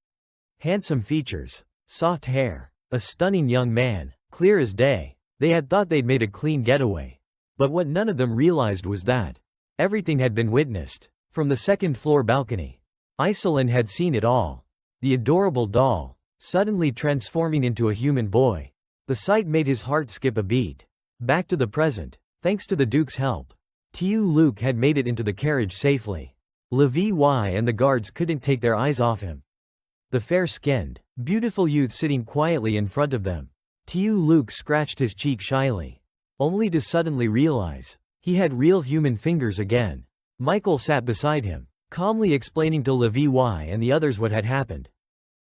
Handsome features, soft hair, a stunning young man, clear as day. They had thought they'd made a clean getaway. But what none of them realized was that everything had been witnessed. From the second-floor balcony, Iselin had seen it all. The adorable doll, suddenly transforming into a human boy. The sight made his heart skip a beat. Back to the present, thanks to the Duke's help, Luke had made it into the carriage safely. Levi and the guards couldn't take their eyes off him. The fair-skinned, beautiful youth sitting quietly in front of them. Luke scratched his cheek shyly, only to suddenly realize he had real human fingers again. Michael sat beside him, calmly explaining to Levi and the others what had happened.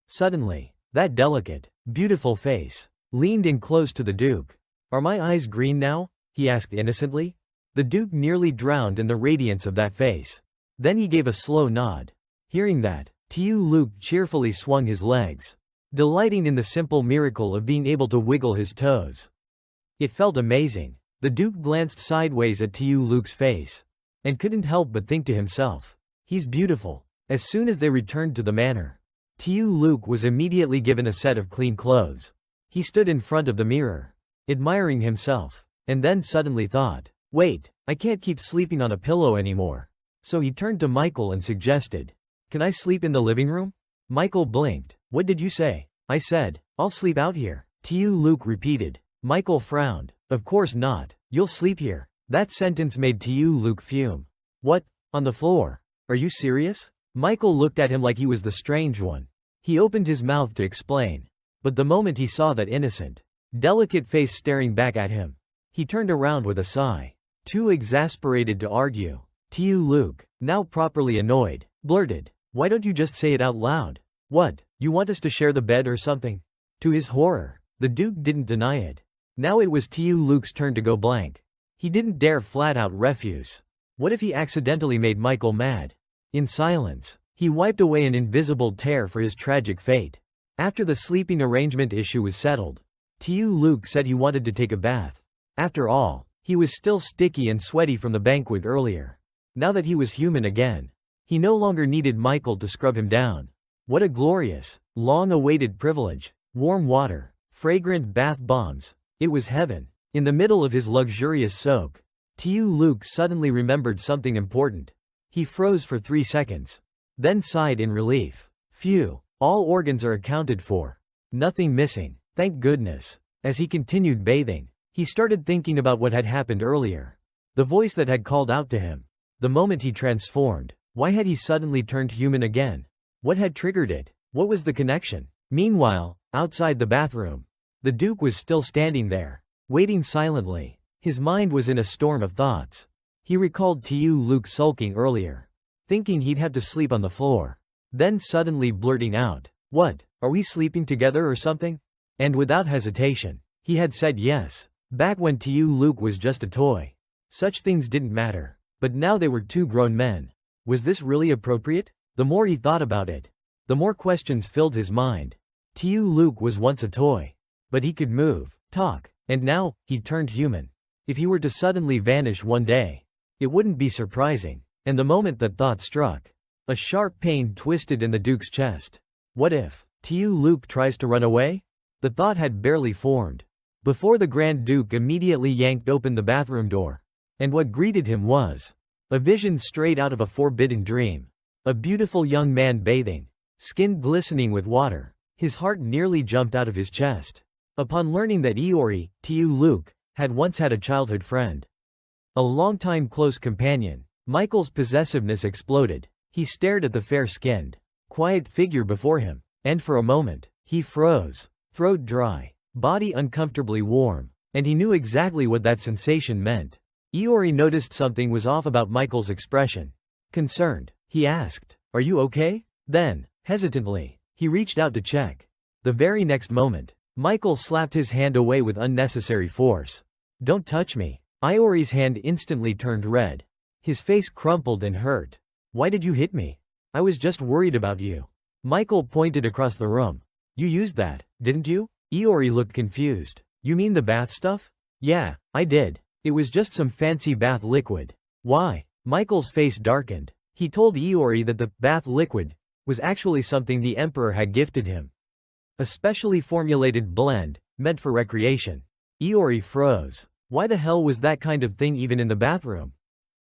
Suddenly, that delicate, beautiful face leaned in close to the Duke. Are my eyes green now? He asked innocently. The Duke nearly drowned in the radiance of that face. Then he gave a slow nod. Hearing that, Luke cheerfully swung his legs, delighting in the simple miracle of being able to wiggle his toes. It felt amazing. The Duke glanced sideways at Luke's face, and couldn't help but think to himself, he's beautiful. As soon as they returned to the manor, Luke was immediately given a set of clean clothes. He stood in front of the mirror, admiring himself, and then suddenly thought, wait, I can't keep sleeping on a pillow anymore. So he turned to Michael and suggested, can I sleep in the living room? Michael blinked. What did you say? I said, I'll sleep out here. Luke repeated. Michael frowned. Of course not. You'll sleep here. That sentence made Luke fume. What? On the floor? Are you serious? Michael looked at him like he was the strange one. He opened his mouth to explain. But the moment he saw that innocent, delicate face staring back at him, he turned around with a sigh. Too exasperated to argue, Tiu Luke, now properly annoyed, blurted, "Why don't you just say it out loud? What, you want us to share the bed or something?" To his horror, the Duke didn't deny it. Now it was Tiu Luke's turn to go blank. He didn't dare flat out refuse. What if he accidentally made Michael mad? In silence, he wiped away an invisible tear for his tragic fate. After the sleeping arrangement issue was settled, Tiu Luke said he wanted to take a bath. After all, he was still sticky and sweaty from the banquet earlier. Now that he was human again, he no longer needed Michael to scrub him down. What a glorious, long-awaited privilege. Warm water, fragrant bath bombs. It was heaven. In the middle of his luxurious soak, Tiu Luke suddenly remembered something important. He froze for 3 seconds. Then sighed in relief. Phew, all organs are accounted for. Nothing missing, thank goodness. As he continued bathing, he started thinking about what had happened earlier. The voice that had called out to him. The moment he transformed. Why had he suddenly turned human again? What had triggered it? What was the connection? Meanwhile, outside the bathroom, the Duke was still standing there, waiting silently. His mind was in a storm of thoughts. He recalled Tiu Luke sulking earlier, thinking he'd have to sleep on the floor. Then suddenly blurting out, "What, are we sleeping together or something?" And without hesitation, he had said yes. Back when Tiu Luke was just a toy, such things didn't matter. But now they were 2 grown men. Was this really appropriate? The more he thought about it, the more questions filled his mind. Tiu Luke was once a toy. But he could move, talk, and now, he'd turned human. If he were to suddenly vanish one day, it wouldn't be surprising. And the moment that thought struck, a sharp pain twisted in the Duke's chest. What if Tiu Luke tries to run away? The thought had barely formed before the Grand Duke immediately yanked open the bathroom door. And what greeted him was a vision straight out of a forbidden dream. A beautiful young man bathing, skin glistening with water. His heart nearly jumped out of his chest. Upon learning that Iori, Tiu Luke, had once had a childhood friend, a longtime close companion, Michael's possessiveness exploded. He stared at the fair-skinned, quiet figure before him, and for a moment, he froze, throat dry, body uncomfortably warm, and he knew exactly what that sensation meant. Iori noticed something was off about Michael's expression. Concerned, he asked, "Are you okay?" Then, hesitantly, he reached out to check. The very next moment, Michael slapped his hand away with unnecessary force. "Don't touch me." Iori's hand instantly turned red. His face crumpled and hurt. "Why did you hit me? I was just worried about you." Michael pointed across the room. "You used that, didn't you?" Iori looked confused. "You mean the bath stuff?" "Yeah, I did. It was just some fancy bath liquid." "Why?" Michael's face darkened. He told Iori that the bath liquid was actually something the Emperor had gifted him. A specially formulated blend, meant for recreation. Iori froze. Why the hell was that kind of thing even in the bathroom?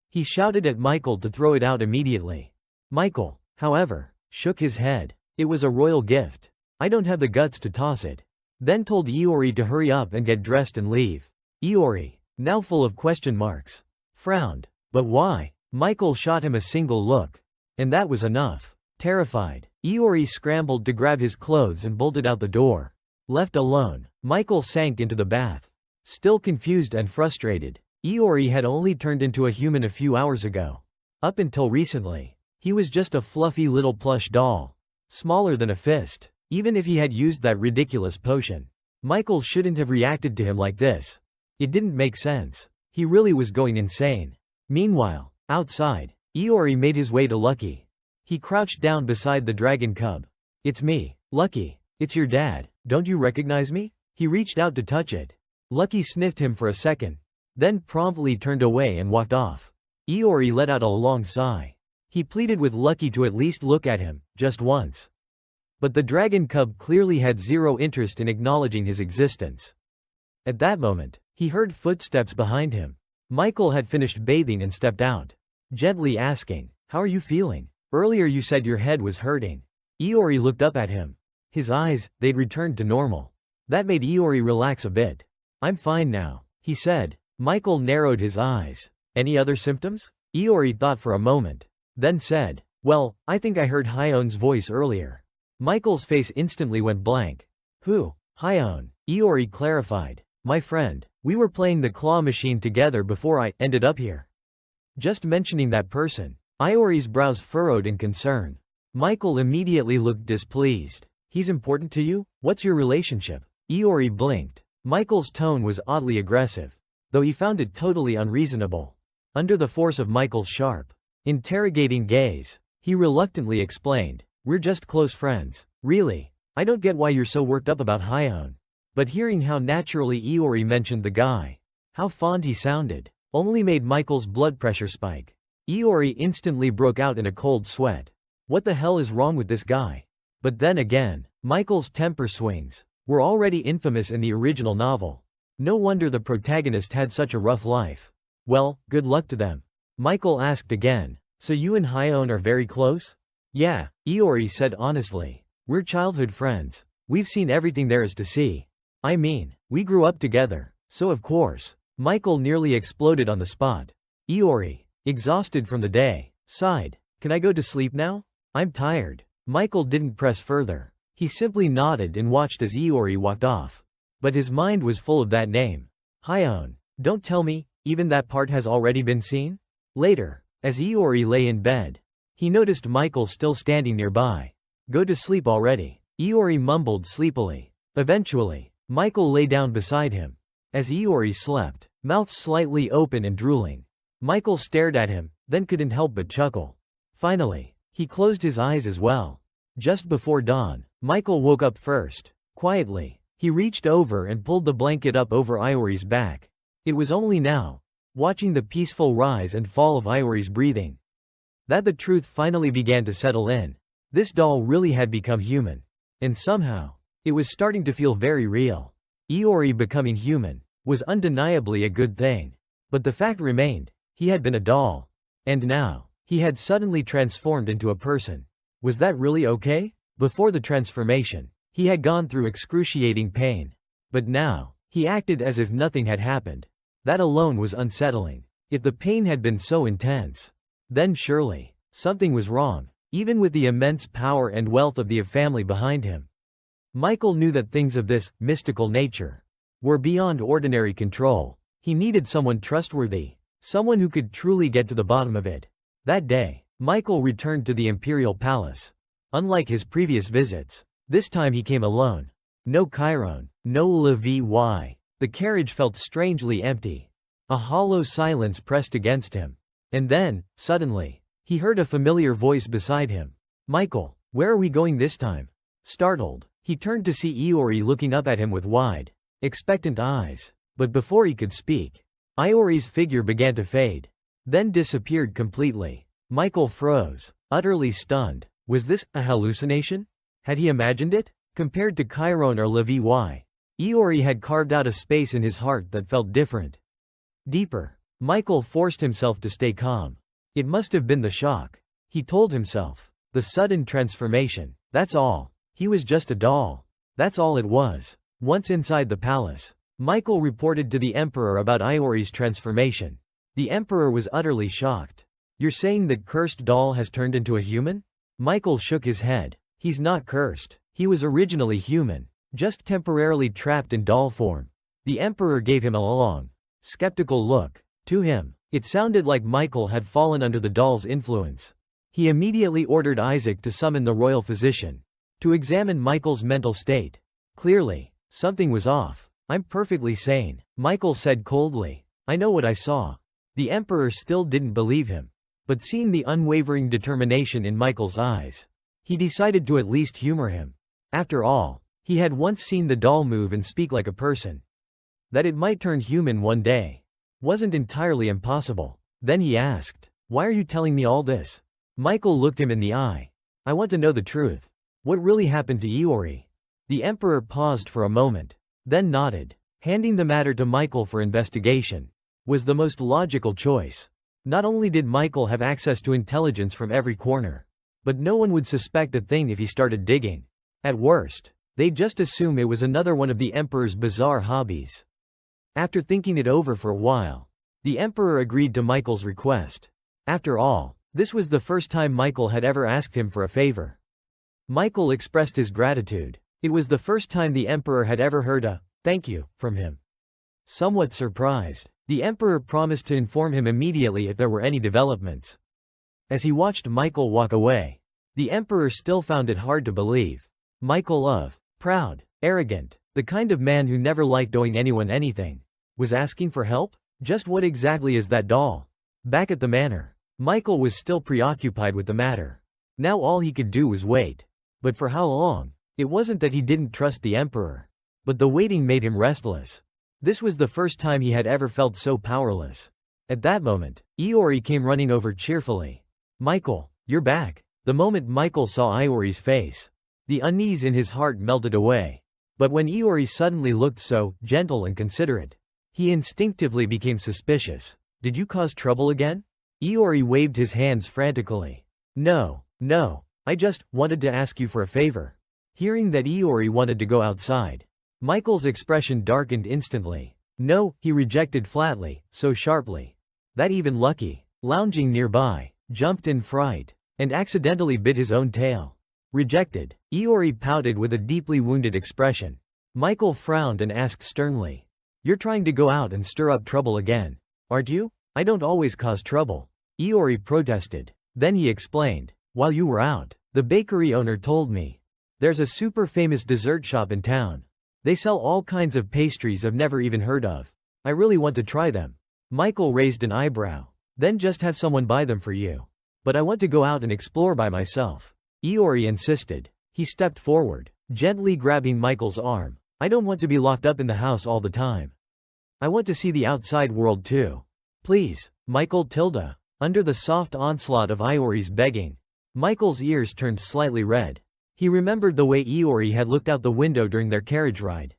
He shouted at Michael to throw it out immediately. Michael, however, shook his head. It was a royal gift. I don't have the guts to toss it. Then told Iori to hurry up and get dressed and leave. Iori, now full of question marks, frowned. But why? Michael shot him a single look. And that was enough. Terrified, Iori scrambled to grab his clothes and bolted out the door. Left alone, Michael sank into the bath. Still confused and frustrated, Iori had only turned into a human a few hours ago. Up until recently, he was just a fluffy little plush doll. Smaller than a fist. Even if he had used that ridiculous potion, Michael shouldn't have reacted to him like this. It didn't make sense. He really was going insane. Meanwhile, outside, Iori made his way to Lucky. He crouched down beside the dragon cub. "It's me, Lucky. It's your dad. Don't you recognize me?" He reached out to touch it. Lucky sniffed him for a second, then promptly turned away and walked off. Iori let out a long sigh. He pleaded with Lucky to at least look at him, just once. But the dragon cub clearly had zero interest in acknowledging his existence. At that moment, he heard footsteps behind him. Michael had finished bathing and stepped out, gently asking, "How are you feeling? Earlier you said your head was hurting." Iori looked up at him. His eyes, they'd returned to normal. That made Iori relax a bit. "I'm fine now," he said. Michael narrowed his eyes. "Any other symptoms?" Iori thought for a moment, then said, "Well, I think I heard Hyone's voice earlier." Michael's face instantly went blank. Who? Hyeon, Iori clarified. My friend. We were playing the claw machine together before I ended up here. Just mentioning that person. Iori's brows furrowed in concern. Michael immediately looked displeased. He's important to you? What's your relationship? Iori blinked. Michael's tone was oddly aggressive, though he found it totally unreasonable. Under the force of Michael's sharp, interrogating gaze, he reluctantly explained, we're just close friends. Really? I don't get why you're so worked up about Hyeon. But hearing how naturally Iori mentioned the guy, how fond he sounded, only made Michael's blood pressure spike. Iori instantly broke out in a cold sweat. What the hell is wrong with this guy? But then again, Michael's temper swings were already infamous in the original novel. No wonder the protagonist had such a rough life. Well, good luck to them. Michael asked again, so you and Hyeon are very close? Yeah, Iori said honestly. We're childhood friends. We've seen everything there is to see. I mean, we grew up together, so of course. Michael nearly exploded on the spot. Iori, exhausted from the day, sighed. Can I go to sleep now? I'm tired. Michael didn't press further. He simply nodded and watched as Iori walked off. But his mind was full of that name. Hyeon. Don't tell me, even that part has already been seen? Later, as Iori lay in bed, he noticed Michael still standing nearby. Go to sleep already. Iori mumbled sleepily. Eventually, Michael lay down beside him. As Iori slept, mouth slightly open and drooling, Michael stared at him, then couldn't help but chuckle. Finally, he closed his eyes as well. Just before dawn, Michael woke up first. Quietly, he reached over and pulled the blanket up over Iori's back. It was only now, watching the peaceful rise and fall of Iori's breathing, that the truth finally began to settle in. This doll really had become human. And somehow, it was starting to feel very real. Iori becoming human was undeniably a good thing. But the fact remained, he had been a doll. And now, he had suddenly transformed into a person. Was that really okay? Before the transformation, he had gone through excruciating pain. But now, he acted as if nothing had happened. That alone was unsettling. If the pain had been so intense, then surely, something was wrong, even with the immense power and wealth of the family behind him. Michael knew that things of this mystical nature were beyond ordinary control. He needed someone trustworthy, someone who could truly get to the bottom of it. That day, Michael returned to the Imperial Palace. Unlike his previous visits, this time he came alone. No Chiron, no Levi. The carriage felt strangely empty. A hollow silence pressed against him. And then, suddenly, he heard a familiar voice beside him. Michael, where are we going this time? Startled, he turned to see Iori looking up at him with wide, expectant eyes. But before he could speak, Iori's figure began to fade, then disappeared completely. Michael froze, utterly stunned. Was this a hallucination? Had he imagined it? Compared to Chiron or Levi, Iori had carved out a space in his heart that felt different. Deeper. Michael forced himself to stay calm. It must have been the shock, he told himself. The sudden transformation. That's all. He was just a doll. That's all it was. Once inside the palace, Michael reported to the Emperor about Iori's transformation. The Emperor was utterly shocked. You're saying that cursed doll has turned into a human? Michael shook his head. He's not cursed. He was originally human, just temporarily trapped in doll form. The Emperor gave him a long, skeptical look. To him, it sounded like Michael had fallen under the doll's influence. He immediately ordered Isaac to summon the royal physician to examine Michael's mental state. Clearly, something was off. I'm perfectly sane, Michael said coldly. I know what I saw. The Emperor still didn't believe him. But seeing the unwavering determination in Michael's eyes, he decided to at least humor him. After all, he had once seen the doll move and speak like a person. That it might turn human one day wasn't entirely impossible. Then he asked, why are you telling me all this? Michael looked him in the eye. I want to know the truth. What really happened to Iori? The Emperor paused for a moment, then nodded. Handing the matter to Michael for investigation was the most logical choice. Not only did Michael have access to intelligence from every corner, but no one would suspect a thing if he started digging. At worst, they'd just assume it was another one of the Emperor's bizarre hobbies. After thinking it over for a while, the Emperor agreed to Michael's request. After all, this was the first time Michael had ever asked him for a favor. Michael expressed his gratitude. It was the first time the emperor had ever heard a "thank you" from him. Somewhat surprised, the emperor promised to inform him immediately if there were any developments. As he watched Michael walk away, the emperor still found it hard to believe. Michael, proud, arrogant, the kind of man who never liked owing anyone anything, was asking for help? Just what exactly is that doll? Back at the manor, Michael was still preoccupied with the matter. Now all he could do was wait. But for how long? It wasn't that he didn't trust the emperor, but the waiting made him restless. This was the first time he had ever felt so powerless. At that moment, Iori came running over cheerfully. "Michael, you're back." The moment Michael saw Iori's face, the unease in his heart melted away. But when Iori suddenly looked so gentle and considerate, he instinctively became suspicious. "Did you cause trouble again?" Iori waved his hands frantically. No, I just wanted to ask you for a favor." Hearing that Iori wanted to go outside, Michael's expression darkened instantly. "No," he rejected flatly, so sharply that even Lucky, lounging nearby, jumped in fright, and accidentally bit his own tail. "Rejected." Iori pouted with a deeply wounded expression. Michael frowned and asked sternly, "You're trying to go out and stir up trouble again, aren't you?" "I don't always cause trouble," Iori protested. Then he explained, "While you were out, the bakery owner told me there's a super famous dessert shop in town. They sell all kinds of pastries I've never even heard of. I really want to try them." Michael raised an eyebrow. "Then just have someone buy them for you." "But I want to go out and explore by myself," Iori insisted. He stepped forward, gently grabbing Michael's arm. "I don't want to be locked up in the house all the time. I want to see the outside world too. Please, Michael tilde." Under the soft onslaught of Iori's begging, Michael's ears turned slightly red. He remembered the way Iori had looked out the window during their carriage ride,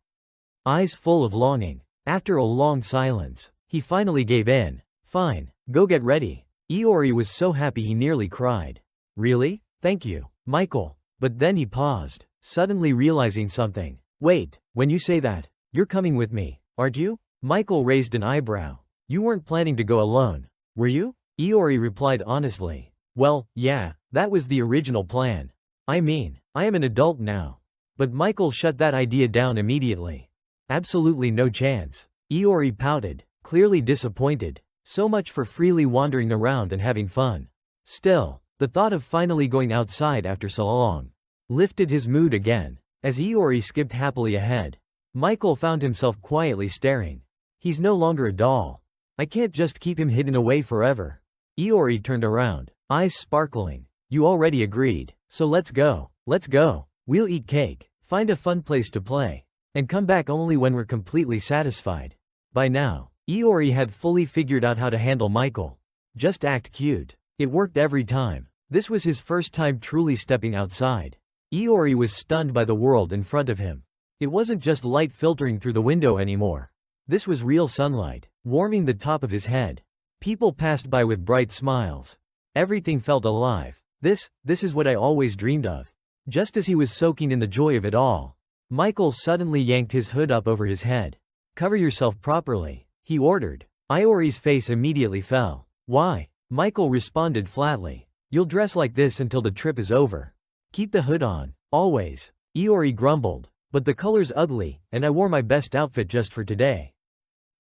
eyes full of longing. After a long silence, he finally gave in. "Fine, go get ready." Iori was so happy he nearly cried. "Really? Thank you, Michael." But then he paused, suddenly realizing something. "Wait, when you say that, you're coming with me, aren't you?" Michael raised an eyebrow. "You weren't planning to go alone, were you?" Iori replied honestly. "Well, yeah, that was the original plan. I mean, I am an adult now." But Michael shut that idea down immediately. "Absolutely no chance." Iori pouted, clearly disappointed. So much for freely wandering around and having fun. Still, the thought of finally going outside after so long lifted his mood again. As Iori skipped happily ahead, Michael found himself quietly staring. He's no longer a doll. I can't just keep him hidden away forever. Iori turned around, eyes sparkling. "You already agreed, so let's go. Let's go. We'll eat cake, find a fun place to play, and come back only when we're completely satisfied." By now, Iori had fully figured out how to handle Michael. Just act cute. It worked every time. This was his first time truly stepping outside. Iori was stunned by the world in front of him. It wasn't just light filtering through the window anymore. This was real sunlight, warming the top of his head. People passed by with bright smiles. Everything felt alive. This is what I always dreamed of. Just as he was soaking in the joy of it all, Michael suddenly yanked his hood up over his head. "Cover yourself properly," he ordered. Iori's face immediately fell. "Why?" Michael responded flatly. "You'll dress like this until the trip is over. Keep the hood on, always." Iori grumbled. "But the color's ugly, and I wore my best outfit just for today.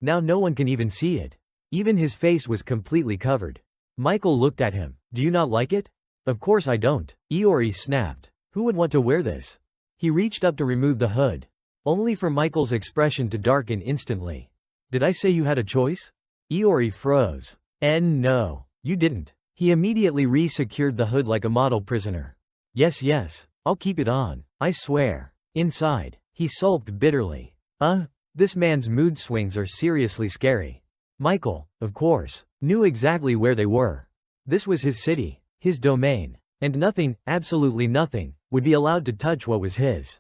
Now no one can even see it." Even his face was completely covered. Michael looked at him. "Do you not like it?" "Of course I don't," Iori snapped. "Who would want to wear this?" He reached up to remove the hood, only for Michael's expression to darken instantly. "Did I say you had a choice?" Iori froze. No, you didn't." He immediately re-secured the hood like a model prisoner. Yes, I'll keep it on, I swear." Inside, he sulked bitterly. This man's mood swings are seriously scary. Michael, of course, knew exactly where they were. This was his city, his domain, and nothing, absolutely nothing, would be allowed to touch what was his.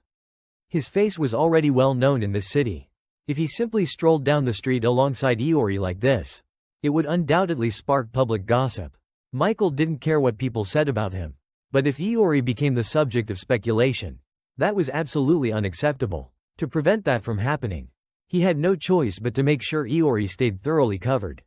His face was already well known in this city. If he simply strolled down the street alongside Iori like this, it would undoubtedly spark public gossip. Michael didn't care what people said about him. But if Iori became the subject of speculation, that was absolutely unacceptable. To prevent that from happening, he had no choice but to make sure Iori stayed thoroughly covered.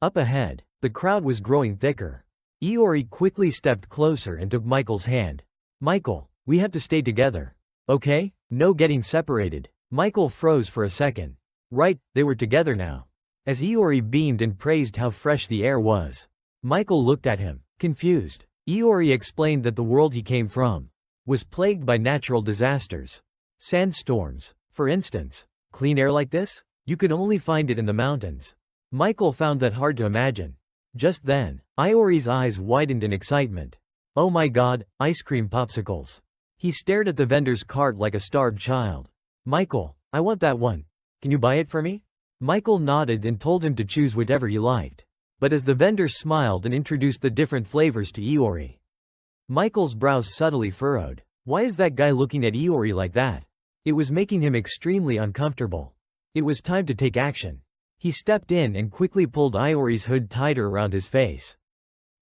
Up ahead, the crowd was growing thicker. Iori quickly stepped closer and took Michael's hand. "Michael, We have to stay together. Okay? No getting separated. Michael froze for a second. Right, they were together now. As Iori beamed and praised how fresh the air was. Michael looked at him, confused. Iori explained that the world he came from was plagued by natural disasters. Sandstorms, for instance. Clean air like this? You could only find it in the mountains. Michael found that hard to imagine. Just then, Iori's eyes widened in excitement. Oh my god, ice cream popsicles. He stared at the vendor's cart like a starved child. Michael, I want that one. Can you buy it for me? Michael nodded and told him to choose whatever he liked. But as the vendor smiled and introduced the different flavors to Iori, Michael's brows subtly furrowed. Why is that guy looking at Iori like that? It was making him extremely uncomfortable. It was time to take action. He stepped in and quickly pulled Iori's hood tighter around his face.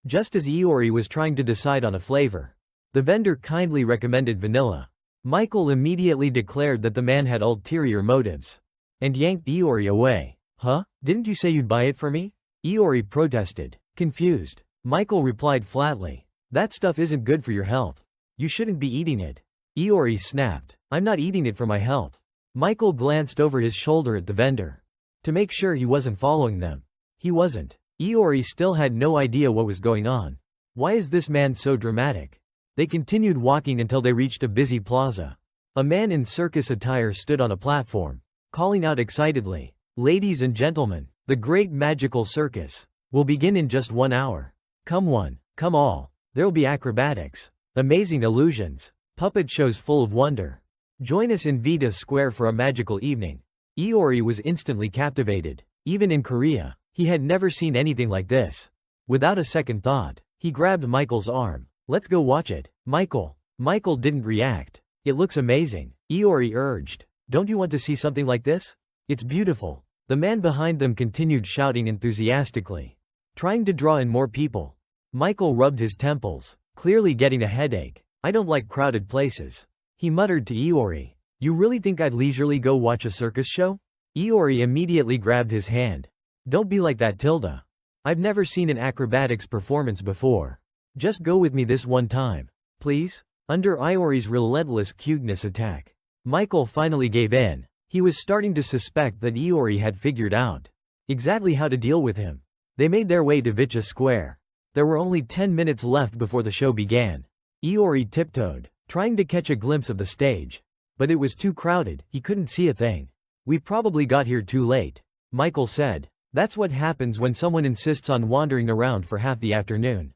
Just as Iori was trying to decide on a flavor, the vendor kindly recommended vanilla. Michael immediately declared that the man had ulterior motives and yanked Iori away. Huh? Didn't you say you'd buy it for me? Iori protested, confused. Michael replied flatly, that stuff isn't good for your health. You shouldn't be eating it. Iori snapped, I'm not eating it for my health. Michael glanced over his shoulder at the vendor to make sure he wasn't following them. He wasn't. Iori still had no idea what was going on. Why is this man so dramatic? They continued walking until they reached a busy plaza. A man in circus attire stood on a platform, calling out excitedly, ladies and gentlemen, the great magical circus will begin in just 1 hour. Come one, come all. There'll be acrobatics, amazing illusions, puppet shows full of wonder. Join us in Vita Square for a magical evening. Iori was instantly captivated. Even in Korea, he had never seen anything like this. Without a second thought, he grabbed Michael's arm. Let's go watch it, Michael. Michael didn't react. It looks amazing, Iori urged. Don't you want to see something like this? It's beautiful. The man behind them continued shouting enthusiastically, trying to draw in more people. Michael rubbed his temples, clearly getting a headache. I don't like crowded places. He muttered to Iori. You really think I'd leisurely go watch a circus show? Iori immediately grabbed his hand. Don't be like that, Tilda. I've never seen an acrobatics performance before. Just go with me this one time, please? Under Iori's relentless cuteness attack, Michael finally gave in. He was starting to suspect that Iori had figured out exactly how to deal with him. They made their way to Vita Square. There were only 10 minutes left before the show began. Iori tiptoed, trying to catch a glimpse of the stage. But it was too crowded, he couldn't see a thing. We probably got here too late, Michael said. That's what happens when someone insists on wandering around for half the afternoon.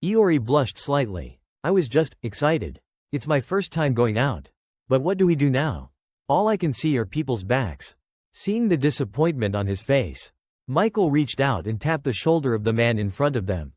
Iori blushed slightly. I was just excited. It's my first time going out. But what do we do now? All I can see are people's backs. Seeing the disappointment on his face, Michael reached out and tapped the shoulder of the man in front of them.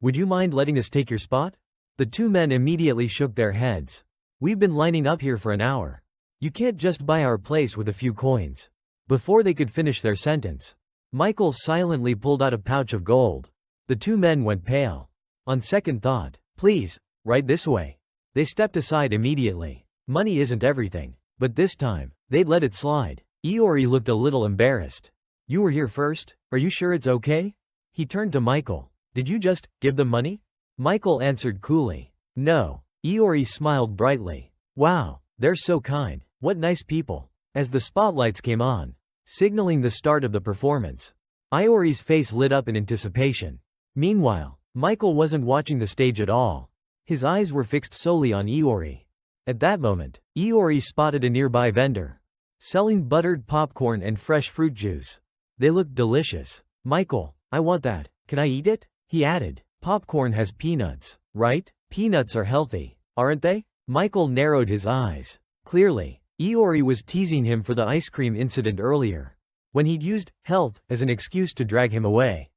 Would you mind letting us take your spot? The two men immediately shook their heads. We've been lining up here for an hour. You can't just buy our place with a few coins. Before they could finish their sentence, Michael silently pulled out a pouch of gold. The two men went pale. On second thought, please, right this way. They stepped aside immediately. Money isn't everything. But this time, they'd let it slide. Iori looked a little embarrassed. You were here first? Are you sure it's okay? He turned to Michael. Did you just give them money? Michael answered coolly. No. Iori smiled brightly. Wow, they're so kind. What nice people. As the spotlights came on, signaling the start of the performance, Iori's face lit up in anticipation. Meanwhile, Michael wasn't watching the stage at all. His eyes were fixed solely on Iori. At that moment, Iori spotted a nearby vendor selling buttered popcorn and fresh fruit juice. They looked delicious. Michael, I want that. Can I eat it? He added. Popcorn has peanuts, right? Peanuts are healthy, aren't they? Michael narrowed his eyes. Clearly, Iori was teasing him for the ice cream incident earlier, when he'd used health as an excuse to drag him away.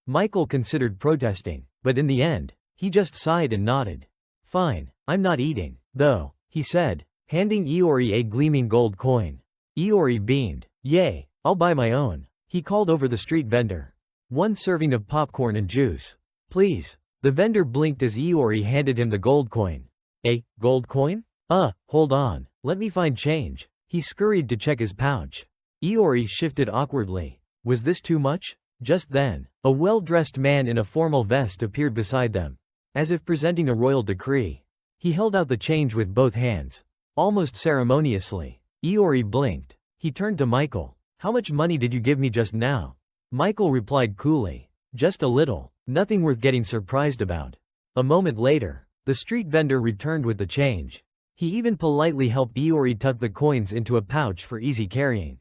Michael considered protesting, but in the end, he just sighed and nodded. Fine, I'm not eating, though, he said, handing Iori a gleaming gold coin. Iori beamed. Yay, I'll buy my own. He called over the street vendor. 1 serving of popcorn and juice. Please. The vendor blinked as Iori handed him the gold coin. A gold coin? Hold on, let me find change. He scurried to check his pouch. Iori shifted awkwardly. Was this too much? Just then, a well-dressed man in a formal vest appeared beside them, as if presenting a royal decree. He held out the change with both hands, almost ceremoniously. Iori blinked. He turned to Michael. "How much money did you give me just now?" Michael replied coolly. "Just a little. Nothing worth getting surprised about." A moment later, the street vendor returned with the change. He even politely helped Iori tuck the coins into a pouch for easy carrying.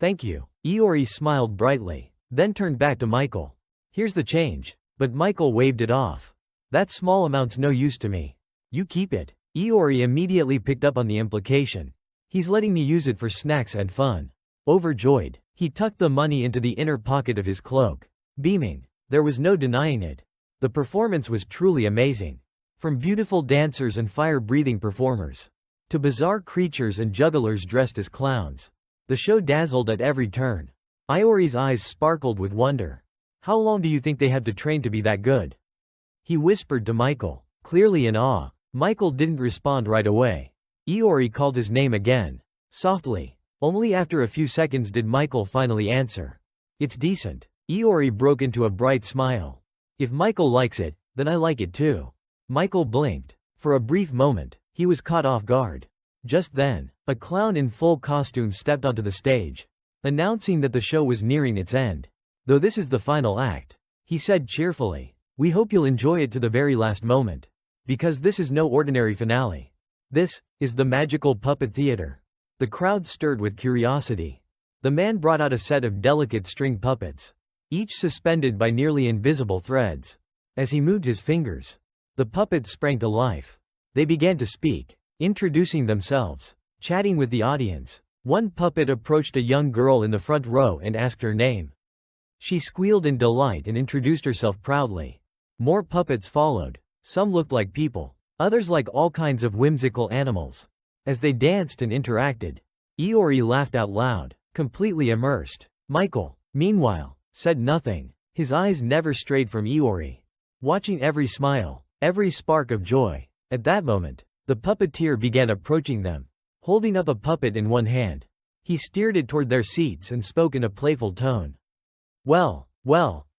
"Thank you." Iori smiled brightly, then turned back to Michael. "Here's the change." But Michael waved it off. "That small amount's no use to me. You keep it." Iori immediately picked up on the implication. "He's letting me use it for snacks and fun." Overjoyed, he tucked the money into the inner pocket of his cloak. Beaming, there was no denying it. The performance was truly amazing. From beautiful dancers and fire-breathing performers, to bizarre creatures and jugglers dressed as clowns, the show dazzled at every turn. Iori's eyes sparkled with wonder. "How long do you think they had to train to be that good?" he whispered to Michael, clearly in awe. Michael didn't respond right away. Iori called his name again, softly. Only after a few seconds did Michael finally answer. "It's decent." Iori broke into a bright smile. "If Michael likes it, then I like it too." Michael blinked. For a brief moment, he was caught off guard. Just then, a clown in full costume stepped onto the stage, announcing that the show was nearing its end. "Though this is the final act," he said cheerfully, "we hope you'll enjoy it to the very last moment. Because this is no ordinary finale. This is the magical puppet theater." The crowd stirred with curiosity. The man brought out a set of delicate string puppets, each suspended by nearly invisible threads. As he moved his fingers, the puppets sprang to life. They began to speak, introducing themselves, chatting with the audience. One puppet approached a young girl in the front row and asked her name. She squealed in delight and introduced herself proudly. More puppets followed. Some looked like people, others like all kinds of whimsical animals. As they danced and interacted, Iori laughed out loud, completely immersed. Michael, meanwhile, said nothing. His eyes never strayed from Iori, watching every smile, every spark of joy. At that moment, the puppeteer began approaching them, holding up a puppet in one hand. He steered it toward their seats and spoke in a playful tone. Well,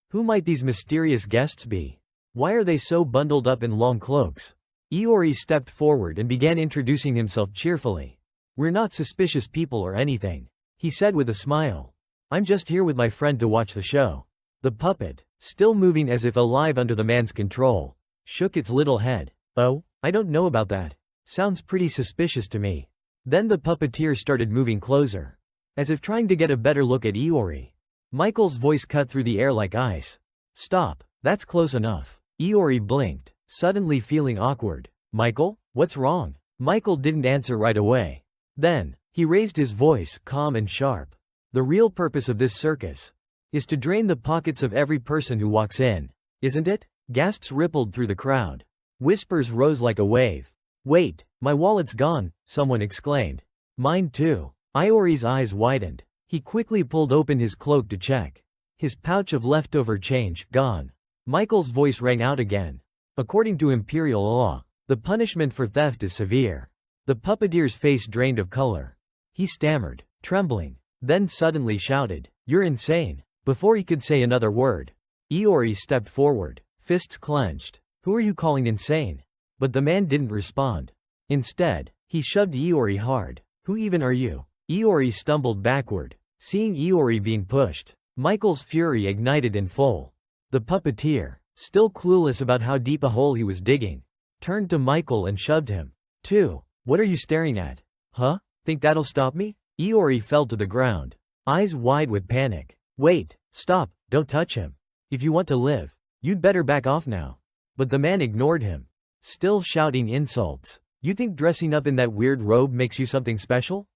who might these mysterious guests be? Why are they so bundled up in long cloaks?" Iori stepped forward and began introducing himself cheerfully. "We're not suspicious people or anything," he said with a smile. "I'm just here with my friend to watch the show." The puppet, still moving as if alive under the man's control, shook its little head. "Oh, I don't know about that. Sounds pretty suspicious to me." Then the puppeteer started moving closer, as if trying to get a better look at Iori. Michael's voice cut through the air like ice. "Stop, that's close enough." Iori blinked, suddenly feeling awkward. "Michael, what's wrong?" Michael didn't answer right away. Then, he raised his voice, calm and sharp. "The real purpose of this circus is to drain the pockets of every person who walks in, isn't it?" Gasps rippled through the crowd. Whispers rose like a wave. "Wait, my wallet's gone," someone exclaimed. "Mine too." Iori's eyes widened. He quickly pulled open his cloak to check. His pouch of leftover change, gone. Michael's voice rang out again. "According to imperial law, the punishment for theft is severe." The puppeteer's face drained of color. He stammered, trembling, then suddenly shouted, "You're insane!" Before he could say another word, Iori stepped forward, fists clenched. "Who are you calling insane?" But the man didn't respond. Instead, he shoved Iori hard. "Who even are you?" Iori stumbled backward, seeing Iori being pushed. Michael's fury ignited in full. The puppeteer, still clueless about how deep a hole he was digging, turned to Michael and shoved him. "Two, what are you staring at? Huh? Think that'll stop me?" Iori fell to the ground, eyes wide with panic. "Wait, stop, don't touch him. If you want to live, you'd better back off now." But the man ignored him, still shouting insults. "You think dressing up in that weird robe makes you something special?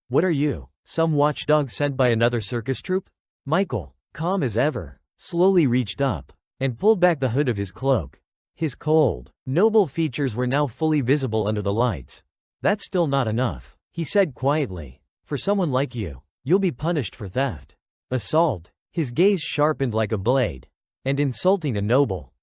What are you, some watchdog sent by another circus troupe?" Michael, calm as ever, slowly reached up and pulled back the hood of his cloak. His cold, noble features were now fully visible under the lights. "That's still not enough," he said quietly. "For someone like you, you'll be punished for theft, assault," his gaze sharpened like a blade, "and insulting a noble."